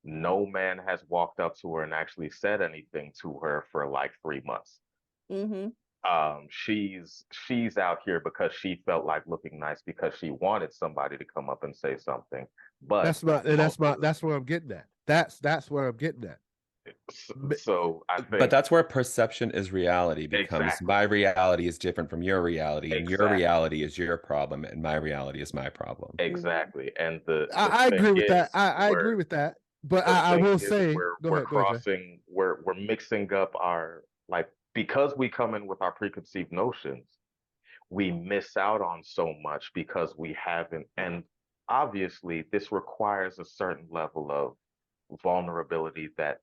no man has walked up to her and actually said anything to her for like 3 months. Mm-hmm. She's out here because she felt like looking nice because she wanted somebody to come up and say something. But That's where I'm getting at. That's where I'm getting at. so I But think that's where perception is reality becomes exactly, my reality is different from your reality, and your exactly, reality is your problem, and my reality is my problem. exactly. And the I thing agree with that. is, I agree with that. But the I thing will is say, go ahead, Jay. we're mixing up our, like, because we come in with our preconceived notions, we miss out on so much because we haven't, and obviously this requires a certain level of vulnerability that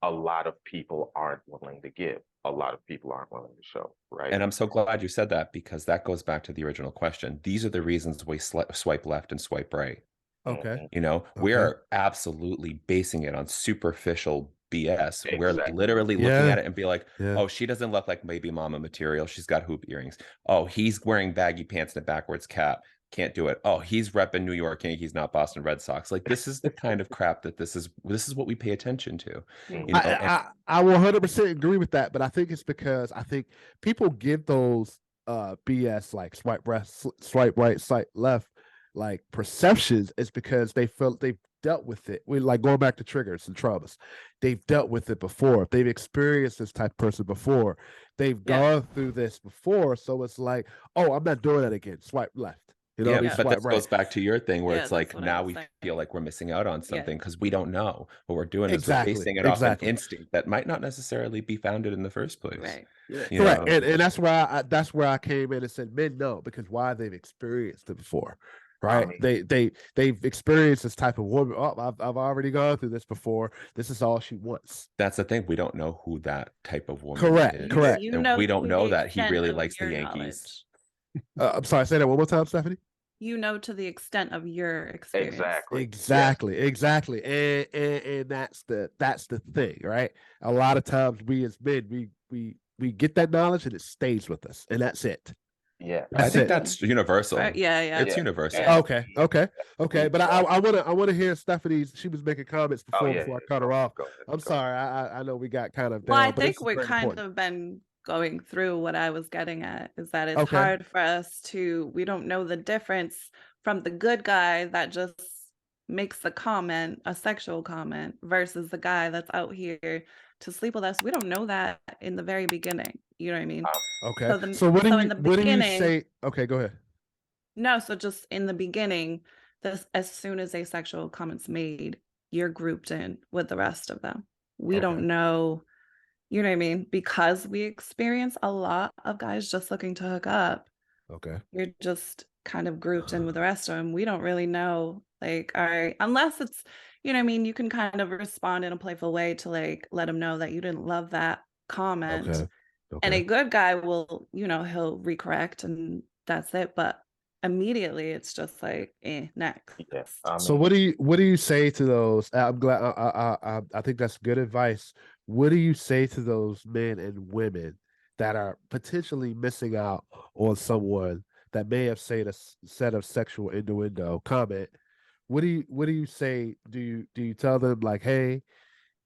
a lot of people aren't willing to give, a lot of people aren't willing to show, right? And I'm so glad you said that, because that goes back to the original question. These are the reasons we swipe left and swipe right. Okay. You know, we Okay. are absolutely basing it on superficial BS. We're Exactly. literally looking Yeah. at it and be like, Yeah. oh, she doesn't look like baby mama material. She's got hoop earrings. Oh, he's wearing baggy pants and a backwards cap. can't do it. Oh, he's repping New York Yankees, not Boston Red Sox. Like, this is the kind of crap that this is what we pay attention to. You know, I will 100% agree with that, but I think it's because I think people give those BS like swipe right, swipe left, like perceptions is because they felt they've dealt with it. We like going back to triggers and traumas. They've dealt with it before. They've experienced this type of person before. They've gone through this before. So it's like, oh, I'm not doing that again. Swipe left. You know, yeah, but this goes back to your thing where it's like now we feel like we're missing out on something because we don't know what we're doing. Exactly. Is we're basing it off an instinct that might not necessarily be founded in the first place. Right. You Correct. know? And that's where I came in and said men know because why they've experienced it before. Right. I mean, they've experienced this type of woman. Oh, I've already gone through this before. This is all she wants. That's the thing. We don't know who that type of woman is. Correct. And we don't know that he really likes the Yankees. I'm sorry, say that one more time, Stephanie. You know, to the extent of your experience. Exactly. And that's the thing, right? A lot of times we as men, we get that knowledge and it stays with us, and that's it. Yeah, I think that's universal. Yeah, it's universal. Yeah. Okay. But I want to hear Stephanie's. She was making comments before I cut her off. I'm sorry. I know we got kind of down. Well, I think we're kind of been going through what I was getting at is that it's hard for us we don't know the difference from the good guy that just makes a sexual comment versus the guy that's out here to sleep with us. We don't know that in the very beginning. You know what I mean? Okay. So what do you say? Okay, go ahead. No, so just in the beginning, as soon as a sexual comment's made, you're grouped in with the rest of them. We don't know, you know what I mean? Because we experience a lot of guys just looking to hook up. Okay. You're just kind of grouped in with the rest of them. We don't really know, like, all right, unless it's, you know what I mean? You can kind of respond in a playful way to like, let them know that you didn't love that comment. Okay. And a good guy will, he'll recorrect and that's it. But immediately it's just like, next. Yeah. So what do you say to those? I'm glad. I think that's good advice. What do you say to those men and women that are potentially missing out on someone that may have said a sexual innuendo comment? What do you say? Do you tell them like, hey,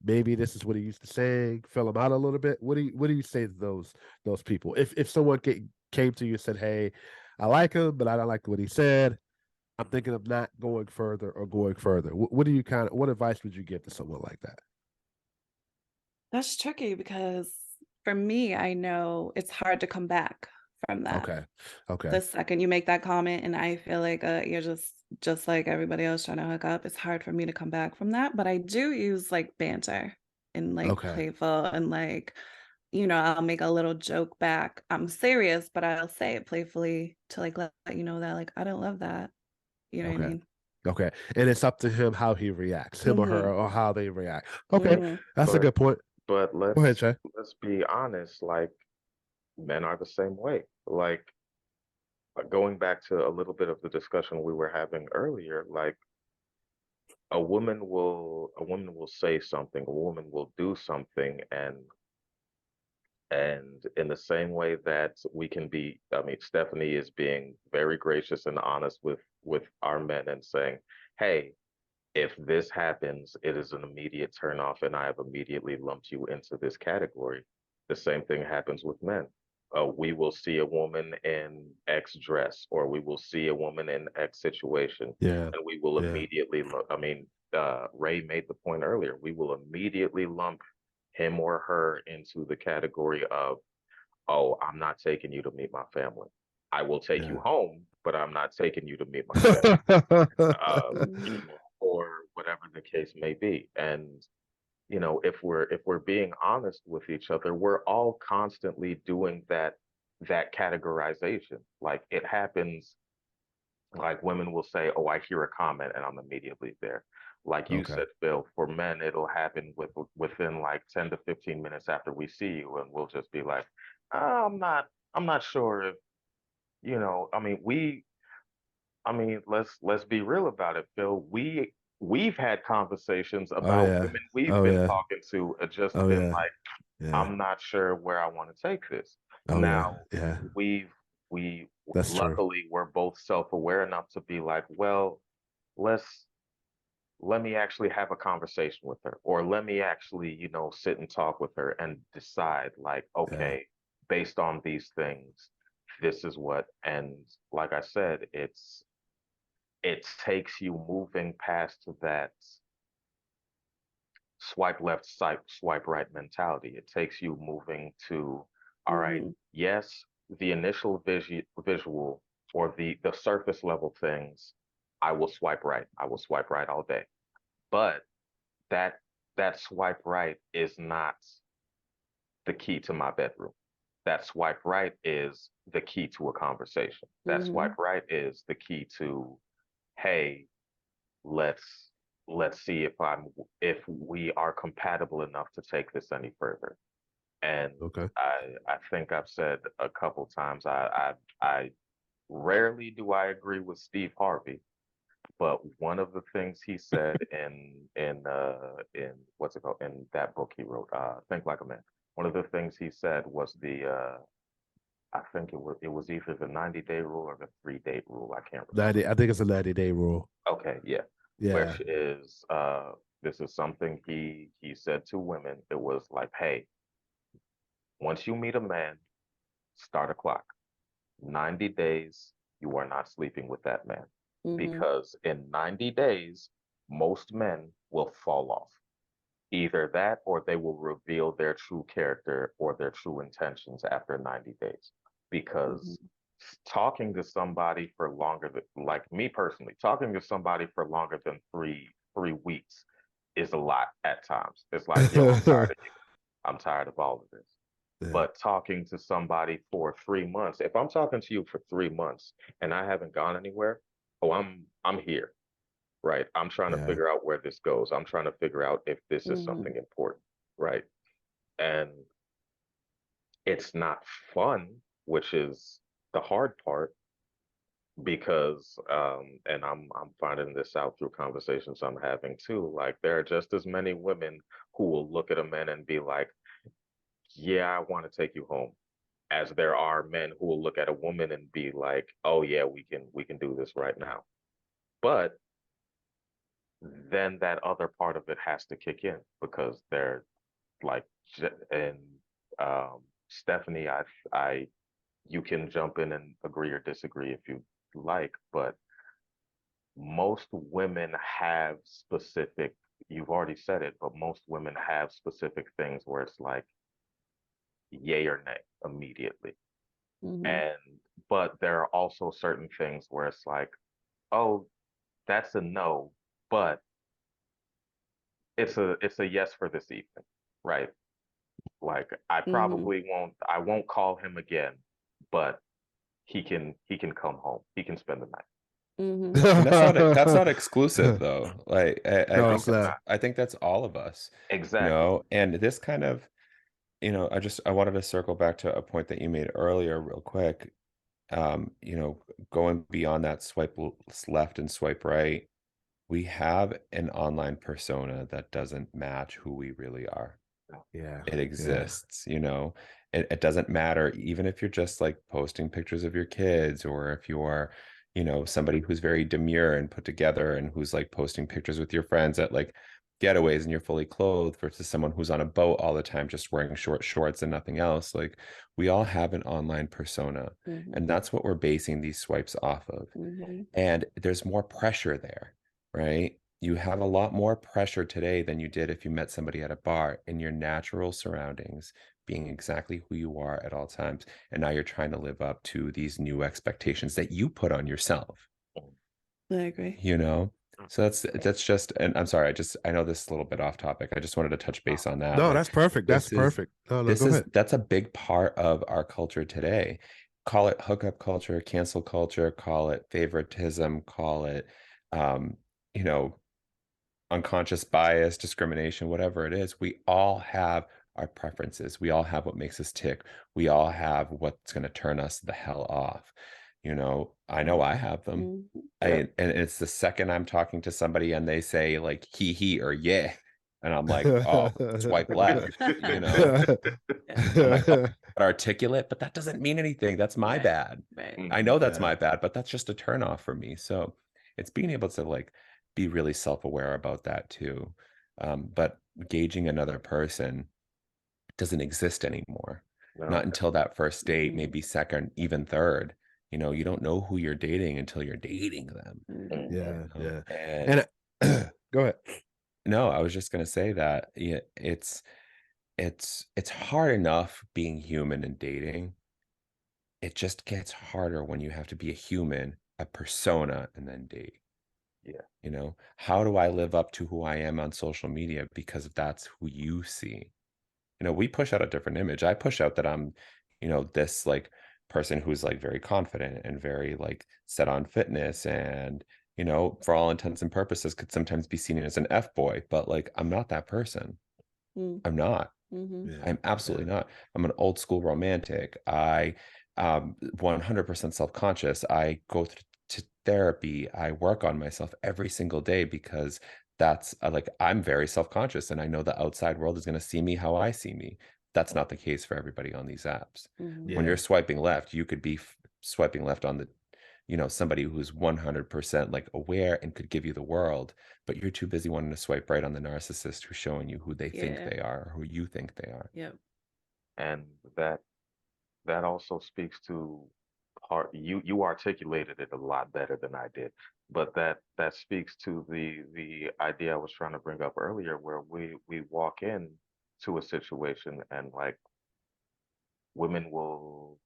maybe this is what he used to say, fill them out a little bit? What do you say to those people? If someone came to you and said, hey, I like him, but I don't like what he said, I'm thinking of not going further or going further. What advice would you give to someone like that? That's tricky because for me, I know it's hard to come back from that. Okay. The second you make that comment and I feel like you're just like everybody else trying to hook up, it's hard for me to come back from that. But I do use like banter and like playful and like, I'll make a little joke back. I'm serious, but I'll say it playfully to like let you know that like I don't love that. You know what I mean? Okay. And it's up to him how he reacts, him or her, or how they react. Okay. That's a good point. But go ahead, Shay. Let's be honest, like men are the same way. Like going back to a little bit of the discussion we were having earlier, like a woman will say something, a woman will do something, and in the same way that we can be, I mean, Stephanie is being very gracious and honest with our men and saying, hey, if this happens, it is an immediate turnoff, and I have immediately lumped you into this category. The same thing happens with men. We will see a woman in X dress, or we will see a woman in X situation, and we will immediately. Ray made the point earlier. We will immediately lump him or her into the category of, oh, I'm not taking you to meet my family. I will take you home, but I'm not taking you to meet my family. Or whatever the case may be. And if we're being honest with each other, we're all constantly doing that categorization. Like it happens, like women will say, oh, I hear a comment and I'm immediately there. Like you said, Phil, for men, it'll happen within like 10 to 15 minutes after we see you, and we'll just be like, I'm not sure if, let's be real about it, Phil. We've had conversations about women we've been talking to, just been like, I'm not sure where I want to take this. We've That's true. luckily we're both self-aware enough to be like, well, let me actually have a conversation with her, or let me actually, sit and talk with her and decide, like, Yeah. okay, based on these things, this is what. And like I said, it takes you moving past that swipe left, swipe right mentality. It takes you moving to, all right, Mhm. yes, the initial visual or the surface level things, I will swipe right. I will swipe right all day. But that that swipe right is not the key to my bedroom. That swipe right is the key to a conversation. That Mhm. swipe right is the key to, hey, let's see if we are compatible enough to take this any further. And Okay. I think I've said a couple times, I rarely do I agree with Steve Harvey, but one of the things he said in what's it called, in that book he wrote, Think Like a Man. One of the things he said was I think it was either the 90-day rule or the 3-date rule. I can't remember. 90. I think it's a 90-day rule. Okay, yeah. Yeah. Which is this is something he said to women. It was like, hey, once you meet a man, start a clock. 90 days, you are not sleeping with that man. Mhm. Because in 90 days, most men will fall off. Either that or they will reveal their true character or their true intentions after 90 days. Because Mhm. talking to somebody for longer than, like me personally, talking to somebody for longer than three weeks is a lot at times. It's like, yo, I'm tired of you. I'm tired of all of this. Yeah. But talking to somebody for 3 months, if I'm talking to you for 3 months and I haven't gone anywhere, oh, I'm here, right? I'm trying to Yeah. figure out where this goes. I'm trying to figure out if this is Mhm. something important, right? And it's not fun, which is the hard part, because and I'm finding this out through conversations I'm having too. Like, there are just as many women who will look at a man and be like, yeah, I want to take you home, as there are men who will look at a woman and be like, oh yeah, we can do this right now. But then that other part of it has to kick in, because they're like, and Stephanie, I you can jump in and agree or disagree if you like, but most women have specific, you've already said it, but most women have specific things where it's like yay or nay immediately. Mhm. And but there are also certain things where it's like, oh, that's a no, but it's a yes for this evening, right? Like, Mhm. I won't call him again, but he can come home. He can spend the night. Mhm. And that's not exclusive though. Like No, it's not. I think that's all of us, Exactly. and this kind of, I wanted to circle back to a point that you made earlier real quick. Going beyond that left and swipe right, we have an online persona that doesn't match who we really are. Yeah. It Yeah. exists, it doesn't matter, even if you're just like posting pictures of your kids, or if you're, somebody who's very demure and put together and who's like posting pictures with your friends at like getaways and you're fully clothed, versus someone who's on a boat all the time just wearing short shorts and nothing else. Like, we all have an online persona, Mhm. and that's what we're basing these swipes off of. Mhm. And there's more pressure there, right? You have a lot more pressure today than you did if you met somebody at a bar in your natural surroundings, being exactly who you are at all times. And now you're trying to live up to these new expectations that you put on yourself, I agree. you know? So that's just, and I'm sorry, I know this is a little bit off topic. I just wanted to touch base on that. No, Like, that's perfect. That's this is perfect. No, go ahead. that's a big part of our culture today. Call it hookup culture, cancel culture, call it favoritism, call it um, you know, unconscious bias, discrimination, whatever it is. We all have our preferences. We all have what makes us tick. We all have what's going to turn us the hell off. I know I have them. Mhm. Yeah. And it's the second I'm talking to somebody and they say like he or yeah, And I'm like, oh, swipe left, you know. I'm like, oh, articulate, but that doesn't mean anything. That's my Right. bad. Right. I know that's Yeah. my bad, but that's just a turn off for me. So it's being able to like be really self-aware about that too. But gauging another person doesn't exist anymore. Not No. until that first date, Mhm. maybe second, even third. You know, you don't know who you're dating until you're dating them. Mhm. Yeah, you know? yeah. And Go ahead. no, I was just gonna say that yeah, it's hard enough being human and dating. It just gets harder when you have to be a human, a persona, and then date. Yeah. You know, how do I live up to who I am on social media because that's who you see? You know, we push out a different image. I push out that I'm, you know, this like person who's like very confident and very like set on fitness and, you know, for all intents and purposes could sometimes be seen as an F boy, but like I'm not that person. Mm. I'm not. Mhm. Yeah, I'm absolutely not. I'm an old school romantic. I 100% self-conscious. I go to therapy. I work on myself every single day because that's like I'm very self-conscious and I know the outside world is going to see me how I see me. That's not the case for everybody on these apps. Mhm. When yeah, you're swiping left, you could be swiping left on the you know somebody who's 100% like aware and could give you the world, but you're too busy wanting to swipe right on the narcissist who's showing you who they think Yeah. they are or who you think they are. Yep. And that also speaks to part you articulated it a lot better than I did, but that speaks to the idea I was trying to bring up earlier, where we walk in to a situation and like women will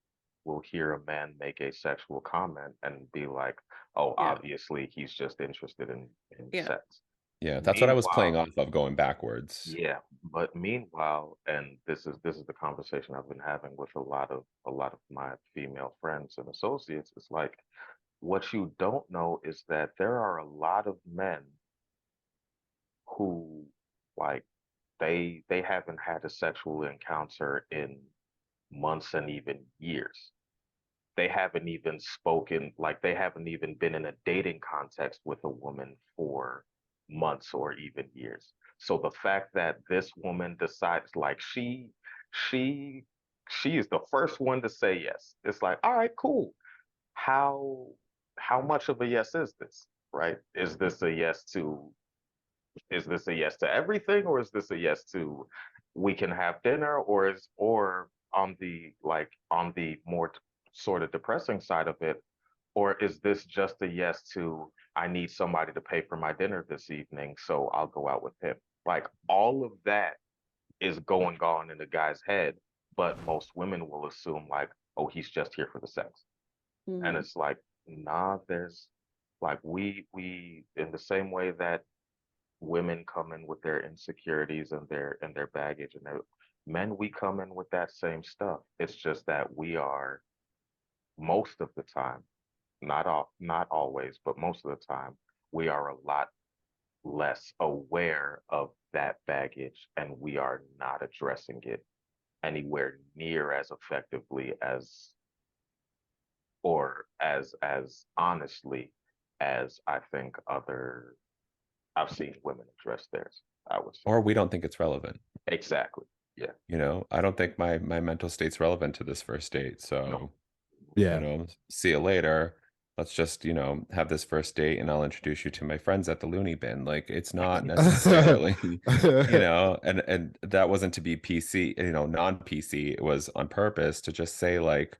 hear a man make a sexual comment and be like, oh, Yeah. obviously he's just interested in Yeah. sex. Yeah, that's what I was playing Meanwhile, off of going backwards. yeah, but meanwhile, and this is the conversation I've been having with a lot of my female friends and associates. It's like what you don't know is that there are a lot of men who like they haven't had a sexual encounter in months and even years. They haven't even spoken, like they haven't even been in a dating context with a woman for months or even years. So the fact that this woman decides, like she she is the first one to say yes. It's like, all right, cool. How how much of a yes is this? Right? Is this a yes to everything, or is this a yes to we can have dinner, or on the more sort of depressing side of it, or is this just a yes to I need somebody to pay for my dinner this evening, so I'll go out with him. Like all of that is going on in the guy's head, but most women will assume like, oh, he's just here for the sex. And Mhm. it's like, nah, there's like we in the same way that women come in with their insecurities and their baggage and their men, we come in with that same stuff. It's just that we are most of the time, not always, but most of the time, we are a lot less aware of that baggage, and we are not addressing it anywhere near as effectively as or as honestly as I think other I've seen women address theirs, I would say. Or we don't think it's relevant. Exactly. Yeah. You know, I don't think my mental state's relevant to this first date. No. So, you yeah. know, see you later. Let's just, you know, have this first date and I'll introduce you to my friends at the loony bin. Like it's not necessarily, you know, and that wasn't to be PC, you know, non-PC. It was on purpose to just say like,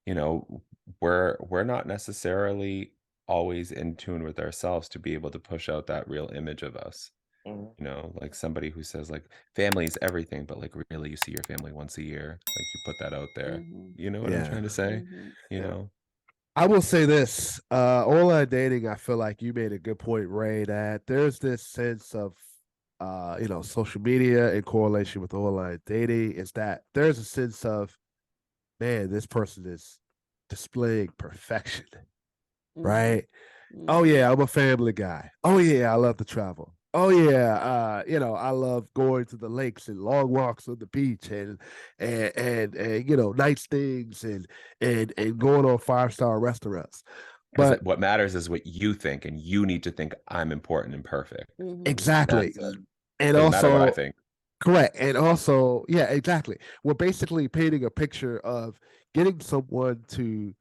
you know, we're not necessarily always in tune with ourselves to be able to push out that real image of us. Mhm. You know, like somebody who says like family is everything, but like really you see your family once a year. Like you put that out there. Mhm. You know what I'm Yeah. trying to say? Mhm. You Yeah. know? I will say this, online dating, I feel like you made a good point, Ray, that there's this sense of social media in correlation with online dating is that there's a sense of, man, this person is displaying perfection, Mhm. right? Oh Mhm. yeah, I'm a family guy. Oh yeah, I love to travel. Oh yeah, I love going to the lakes and long walks on the beach and nice things and going on 5-star restaurants. Because But what matters is what you think, and you need to think I'm important and perfect. Mhm. exactly, That's it. And Doesn't matter what I also, think. correct. And also, yeah, exactly. We're basically painting a picture of getting someone to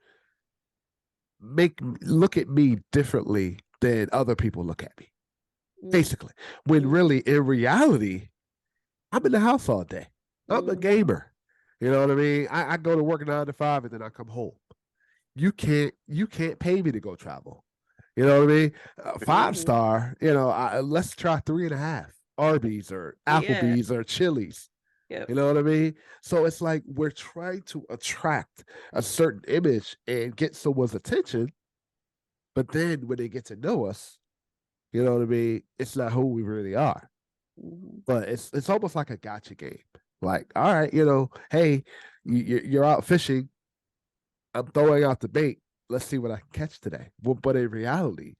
look at me differently than other people look at me. Basically, when really in reality, I'm in the house all day. I'm a gamer. You know what I mean? I go to work 9 to 5 and then I come home. You can't pay me to go travel. You know what I mean? 5-star, let's try 3.5 Arby's or Applebee's or Chili's. Yep. You know what I mean? So it's like we're trying to attract a certain image and get someone's attention. But then when they get to know us, you know what I mean? It's not who we really are. But it's almost like a gotcha game. Like, all right, hey, you're out fishing. I'm throwing out the bait. Let's see what I can catch today. But in reality,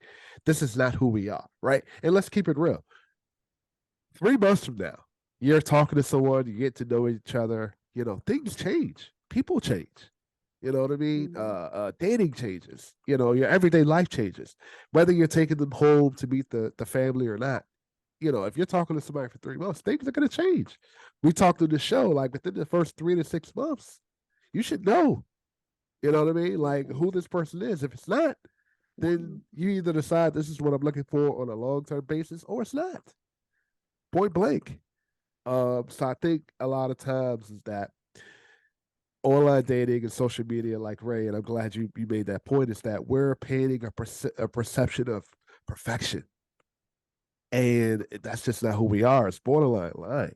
this is not who we are, right? And let's keep it real. 3 months from now, you're talking to someone, you get to know each other, things change. People change. You know what I mean? Dating changes. Your everyday life changes. Whether you're taking them home to meet the family or not, if you're talking to somebody for 3 months, things are going to change. We talked to the show, like within the first 3 to 6 months, you should know. You know what I mean? Like who this person is. If it's not, then you either decide this is what I'm looking for on a long-term basis or it's not. Point blank. So I think a lot of times is that online dating and social media, like Ray, and I'm glad you made that point, is that we're painting a perception of perfection. And that's just not who we are. It's borderline lying,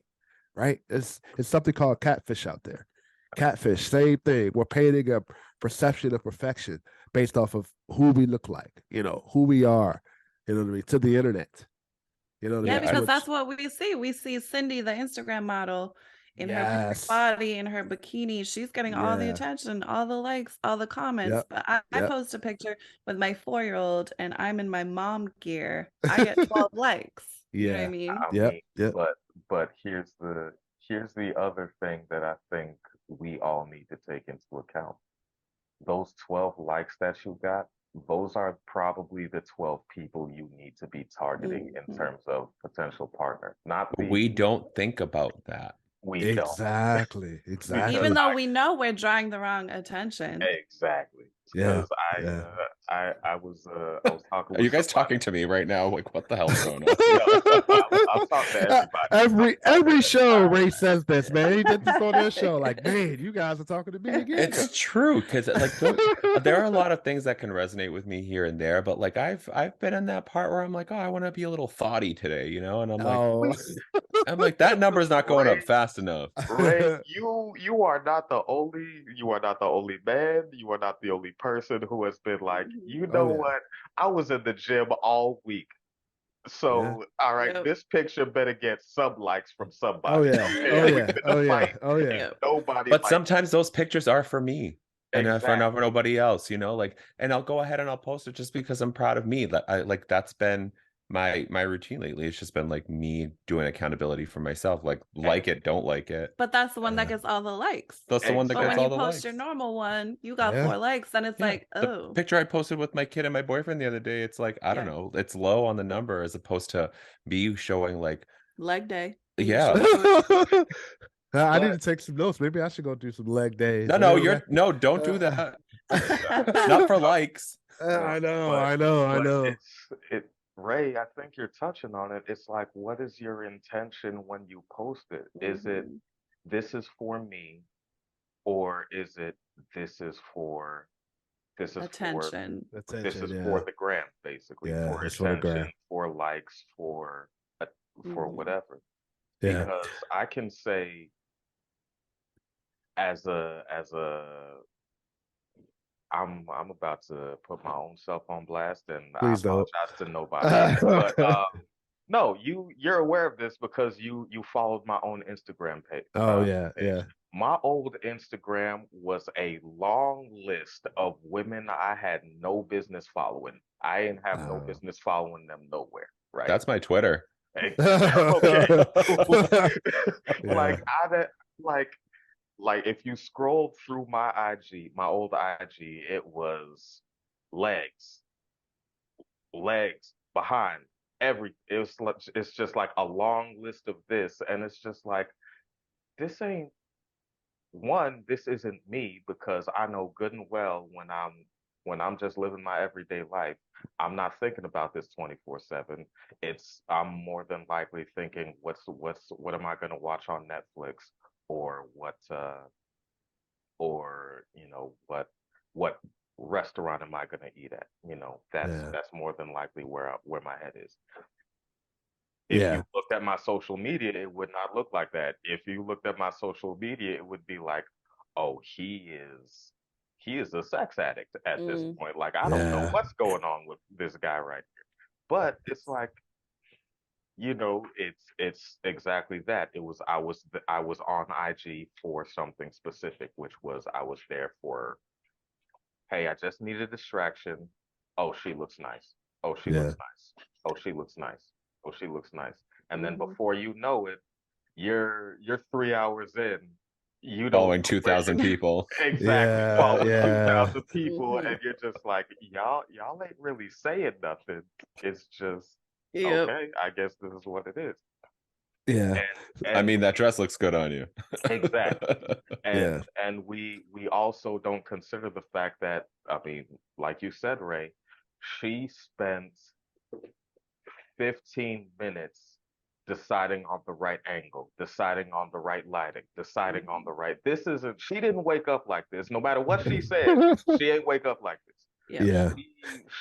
right? It's something called catfish out there. Catfish, same thing. We're painting a perception of perfection based off of who we look like, who we are, you know what I mean, to the internet. You know what I Yeah, mean? because that's what we see. We see Cindy, the Instagram model, in her perfect body, in her bikini. She's getting all the attention, all the likes, all the comments. But I post a picture with my 4-year-old and I'm in my mom gear. I get 12 likes. You know what I mean? But here's the other thing that I think we all need to take into account. Those 12 likes that you got, those are probably the 12 people you need to be targeting in terms of potential partner. We don't think about that. We don't. Exactly. Even though we know we're drawing the wrong attention. Exactly. Because I was talking. Are you guys talking to me right now? Like, what the hell's going on? I'll talk to everybody. Every show, Ray says this, man. He did this on their show. Like, man, you guys are talking to me again. It's true, because like there are a lot of things that can resonate with me here and there, but like I've been in that part where I'm like, oh, I want to be a little thoughty today, and I'm like, that number's not going up fast enough. Ray, you are not the only man, you are not the only person who has been like, what? I was in the gym all week. So all right, this picture better get some likes from somebody. Nobody. But sometimes those pictures are for me. And for nobody else, like, and I'll go ahead and I'll post it just because I'm proud of me. That that's been my routine lately. It's just been like me doing accountability for myself. Like it, don't like it. But that's the one that gets all the likes. That's the one that gets all the likes. When you post your normal one, you got 4 likes, and it's like, oh. The picture I posted with my kid and my boyfriend the other day, it's like, I don't know, it's low on the number as opposed to me showing like leg day. Yeah. I need to take some notes. Maybe I should go do some leg days. No, don't do that. Not for likes. I know. Ray, I think you're touching on it. It's like, what is your intention when you post it? Is it, this is for me, or is it, this is for attention? This is for the gram, basically, for attention, for likes, for whatever. Yeah. Because I can say, as a I'm about to put my own self on blast, and Please I apologize to nobody. But no, you're aware of this because you followed my own Instagram page. Yeah. My old Instagram was a long list of women I had no business following. I didn't have no business following them nowhere. Right. That's my Twitter. Okay. Like if you scroll through my IG, my old IG, it was legs, behind, it's just like a long list of this, and it's just like, this ain't this isn't me, because I know good and well when I'm just living my everyday life, I'm not thinking about this 24/7. I'm more than likely thinking, what am I going to watch on Netflix, or what restaurant am I going to eat at? Yeah. That's more than likely where my head is. If Yeah. you looked at my social media, it would not look like that. If you looked at my social media, it would be like, oh, he is a sex addict at this point. Like, I don't know Yeah. what's going on with this guy right here. But it's like, it's exactly that. I was on IG for something specific, which was, I was there for, hey, I just need a distraction. Oh, she looks nice. Oh, she Yeah. looks nice. Oh, she looks nice. Oh, she looks nice. And then Mhm. before you know it, you're 3 hours in. You don't Following know where 2,000 people. exactly Yeah. following Yeah. 2,000 people, Mhm. and you're just like, y'all ain't really saying nothing. It's just Yep. okay. I guess this is what it is. Yeah. I And mean, that dress looks good on you. exactly. Yeah. And we also don't consider the fact that, I mean, like you said, Ray, she spent 15 minutes deciding on the right angle, deciding on the right lighting, deciding on the right. This isn't, she didn't wake up like this. No matter what she said, she ain't wake up like this. Yep. Yeah.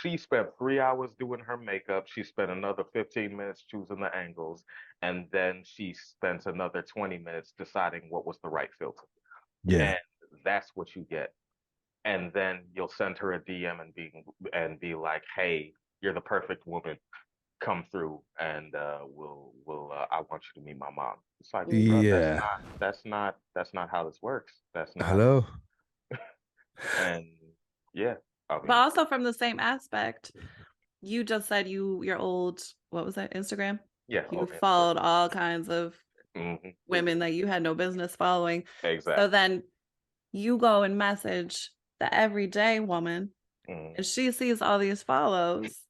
She spent 3 hours doing her makeup. She spent another 15 minutes choosing the angles, and then she spent another 20 minutes deciding what was the right filter. Yeah. And that's what you get. And then you'll send her a DM and be like, "Hey, you're the perfect woman. Come through, and we'll I want you to meet my mom." It's like, bro, Yeah. that's not how this works. That's not. Hello. And yeah, I But mean, also from the same aspect, you just said your old, what was that, Instagram? yeah, You okay, followed all kinds of hmm women that you had no business following. exactly. So then you go and message the everyday woman, Mhm. and she sees all these follows.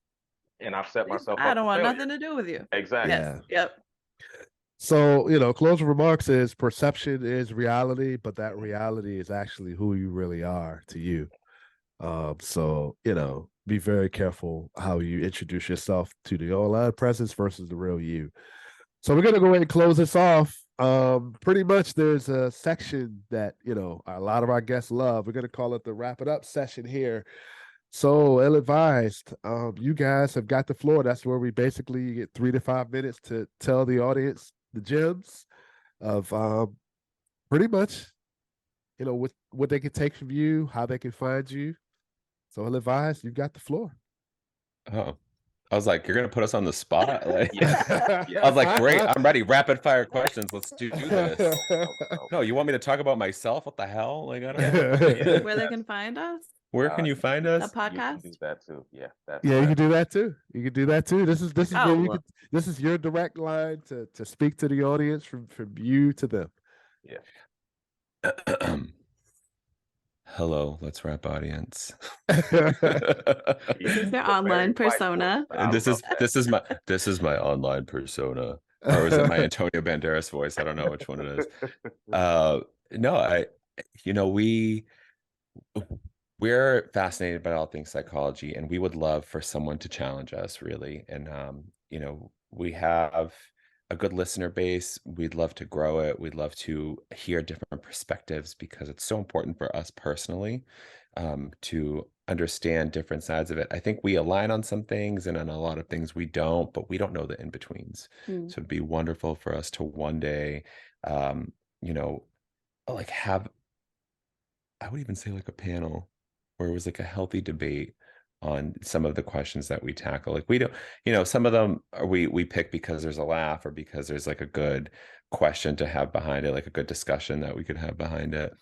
And I've set myself I up don't for want failure. nothing to do with you. Exactly. Yes. Yeah. Yep. So, closing remarks is perception is reality, but that reality is actually who you really are to you. So, be very careful how you introduce yourself to the online presence versus the real you. So we're gonna go ahead and close this off. Pretty much there's a section that, a lot of our guests love. We're gonna call it the wrap it up session here. So ill-advised, you guys have got the floor. That's where we basically get 3 to 5 minutes to tell the audience the gems of pretty much, what they can take from you, how they can find you. So ill-advised, you've got the floor. Oh, I was like, you're gonna put us on the spot? Like, Yeah. I was like, great, I'm ready. Rapid fire questions. Let's do this. No. No, you want me to talk about myself? What the hell? Like, I don't Yeah. Where they can find us? Where can you find us? The You can do podcast? that too. Yeah, that's Yeah, you right. can do that too. You can do that too. This is Oh, where you well. could. This is your direct line to speak to the audience from you to them. Yeah. Hello, let's wrap audience. This is their The very online white voice. persona. I And love that. this is my online persona. Or is it my Antonio Banderas voice? I don't know which one it is. No, we're fascinated by all things psychology, and we would love for someone to challenge us, really. And we have a good listener base. We'd love to grow it. We'd love to hear different perspectives, because it's so important for us personally, to understand different sides of it. I think we align on some things, and on a lot of things we don't, but we don't know the in-betweens. Mm. So it'd be wonderful for us to one day, like have, I would even say, like a panel where it was like a healthy debate on some of the questions that we tackle. Like, we don't, some of them we pick because there's a laugh, or because there's like a good question to have behind it, like a good discussion that we could have behind it.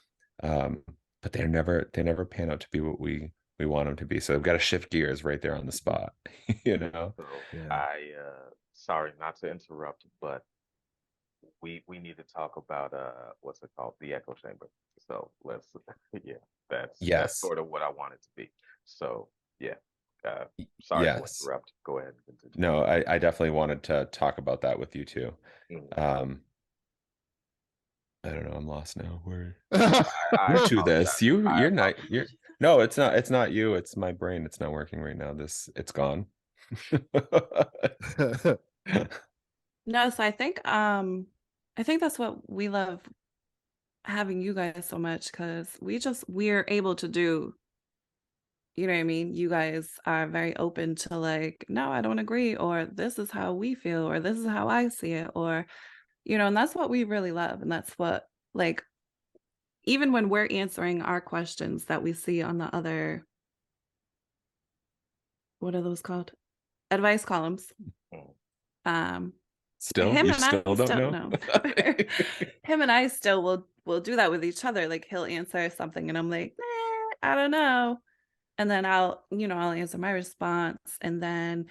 But they never pan out to be what we want them to be. So we've got to shift gears right there on the spot. So Yeah. sorry not to interrupt, but we need to talk about what's it called, the echo chamber. So let's yeah, that's Yes. sort of what I want it to be. So yeah. Sorry to Yes. interrupt. Go ahead and continue. No, I definitely wanted to talk about that with you too. I don't know. I'm lost now. Where I you to this? apologize. I You're not. apologize. You're no. It's not. It's not you. It's my brain. It's not working right now. It's gone. No, so I think that's what we love having you guys so much, because we're able to do, you know what I mean? You guys are very open to like, no, I don't agree, or this is how we feel, or this is how I see it, or, you know, and that's what we really love. And that's what, like, even when we're answering our questions that we see on the other, what are those called? Advice columns. Still, Him you and I still don't still know? no. Him and I still will do that with each other. Like he'll answer something and I'm like, I don't know. And then I'll answer my response. And then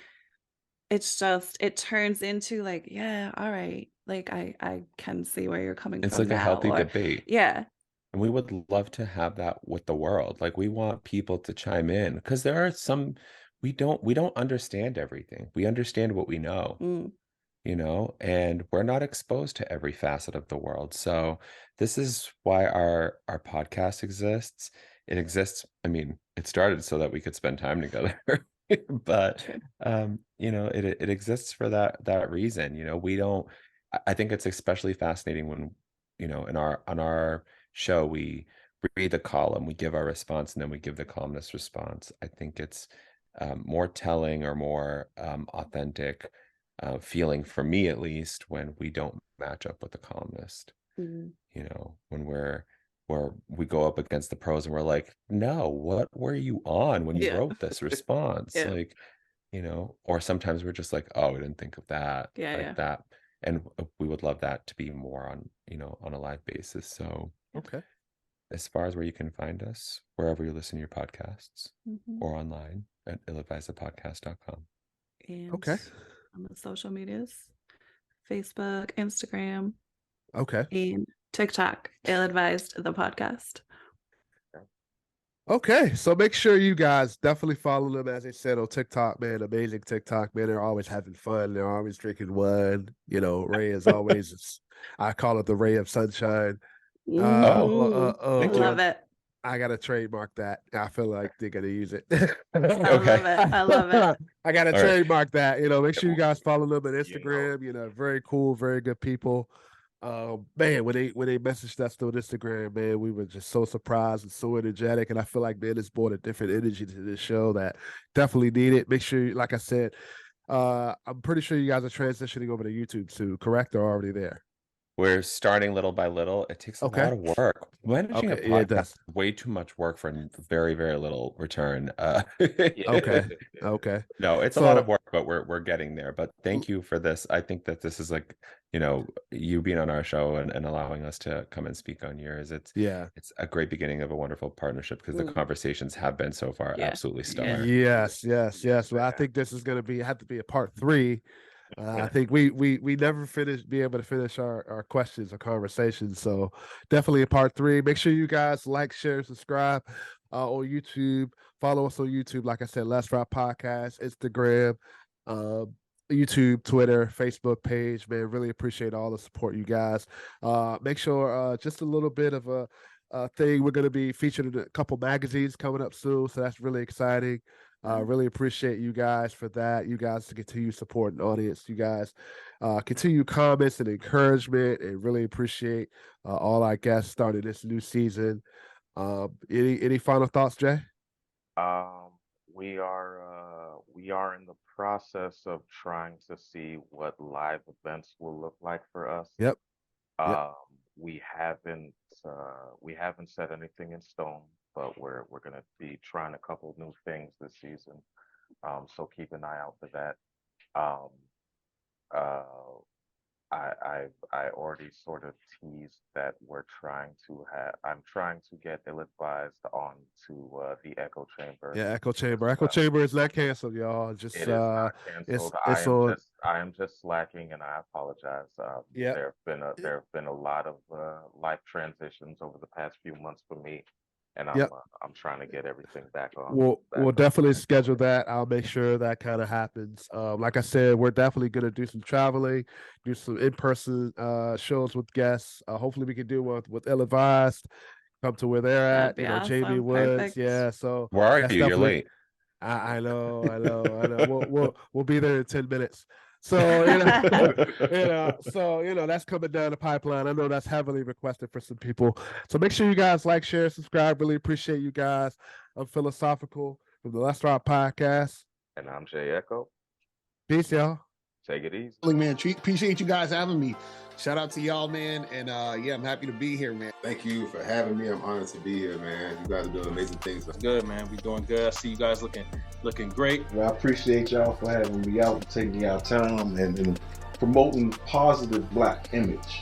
it turns into like, yeah, all right. Like I can see where you're coming It's from like a now. healthy Or debate. yeah. And we would love to have that with the world. Like we want people to chime in because there are some we don't understand everything. We understand what we know. Mm. And we're not exposed to every facet of the world. So this is why our podcast exists. It exists. I mean, it started so that we could spend time together, but True. it exists for that reason. We don't. I think it's especially fascinating when on our show we read the column, we give our response, and then we give the columnist response. I think it's more telling or more authentic feeling for me at least when we don't match up with the columnist. Mm. When we go up against the pros and we're like, no, what were you on when you Yeah. wrote this response? Yeah. Like, or sometimes we're just like, oh, we didn't think of that, Yeah. that. And we would love that to be more on a live basis. So Okay. as far as where you can find us, wherever you listen to your podcasts, Mhm. or online at illadvisedpodcast.com. And Okay. on the social medias, Facebook, Instagram, Okay. and TikTok, Ill-Advised the podcast. Okay, so make sure you guys definitely follow them, as I said, on TikTok, man. Amazing TikTok, man. They're always having fun. They're always drinking wine. Ray is always, I call it the ray of sunshine. Thank you. Love it. I gotta trademark that. I feel like they're gonna use it. I love it. I love it. I gotta All right. trademark that. Make sure you guys follow them on You know. Instagram. Very cool, very good people. Man, when they messaged us on Instagram, man, we were just so surprised and so energetic. And I feel like, man, it's brought a different energy to this show that definitely needed. Make sure, like I said, I'm pretty sure you guys are transitioning over to YouTube too, correct? Or already there? We're starting little by little. It takes a lot of work. Managing a Okay, yeah, it podcast does. is way too much work for very, very little return. Okay. Okay. No, it's a lot of work, but we're getting there. But thank you for this. I think that this is like, you being on our show and allowing us to come and speak on yours. It's a great beginning of a wonderful partnership because the conversations have been so far absolutely stellar. Yes. Well, I think this is going to have to be a part 3. I think we never be able to finish our questions or conversations. So definitely a part 3. Make sure you guys like, share, subscribe on YouTube. Follow us on YouTube. Like I said, Let's Rap Podcast, Instagram, YouTube, Twitter, Facebook page. Man, really appreciate all the support, you guys. Make sure just a little bit of a thing. We're going to be featured in a couple magazines coming up soon, so that's really exciting. Really appreciate you guys for that. You guys to continue supporting the audience. You guys continue comments and encouragement, and really appreciate all our guests starting this new season. Any final thoughts, Jay? We are in the process of trying to see what live events will look like for us. Yep. We haven't set anything in stone, but we're gonna be trying a couple new things this season. So keep an eye out for that. I already sort of teased that I'm trying to get Ill-Advised on to the Echo Chamber. Yeah, Echo Chamber. Echo Chamber is not canceled, y'all. Just it is not canceled. I am just slacking, and I apologize. There have been a lot of life transitions over the past few months for me, and Yep. I'm trying to get everything back on. We'll definitely schedule that. I'll make sure that kind of happens. Like I said, we're definitely going to do some traveling, do some in-person shows with guests. Hopefully we can do one with Illadvised, come to where they're That'd at. be Jamie awesome. Woods. Perfect. Yeah. So Where are that's you? You're definitely- late. I know. We'll be there in 10 minutes. So that's coming down the pipeline. I know that's heavily requested for some people. So make sure you guys like, share, subscribe. Really appreciate you guys. I'm Philosophikal from the Let's Rock Podcast. And I'm Jay Ecko. Peace, y'all. Take it easy. Man, appreciate you guys having me. Shout out to y'all, man. And yeah, I'm happy to be here, man. Thank you for having me. I'm honored to be here, man. You guys are doing amazing things. Good, man. We doing good. I see you guys looking great. Well, I appreciate y'all for having me out, taking y'all time, and promoting positive Black image.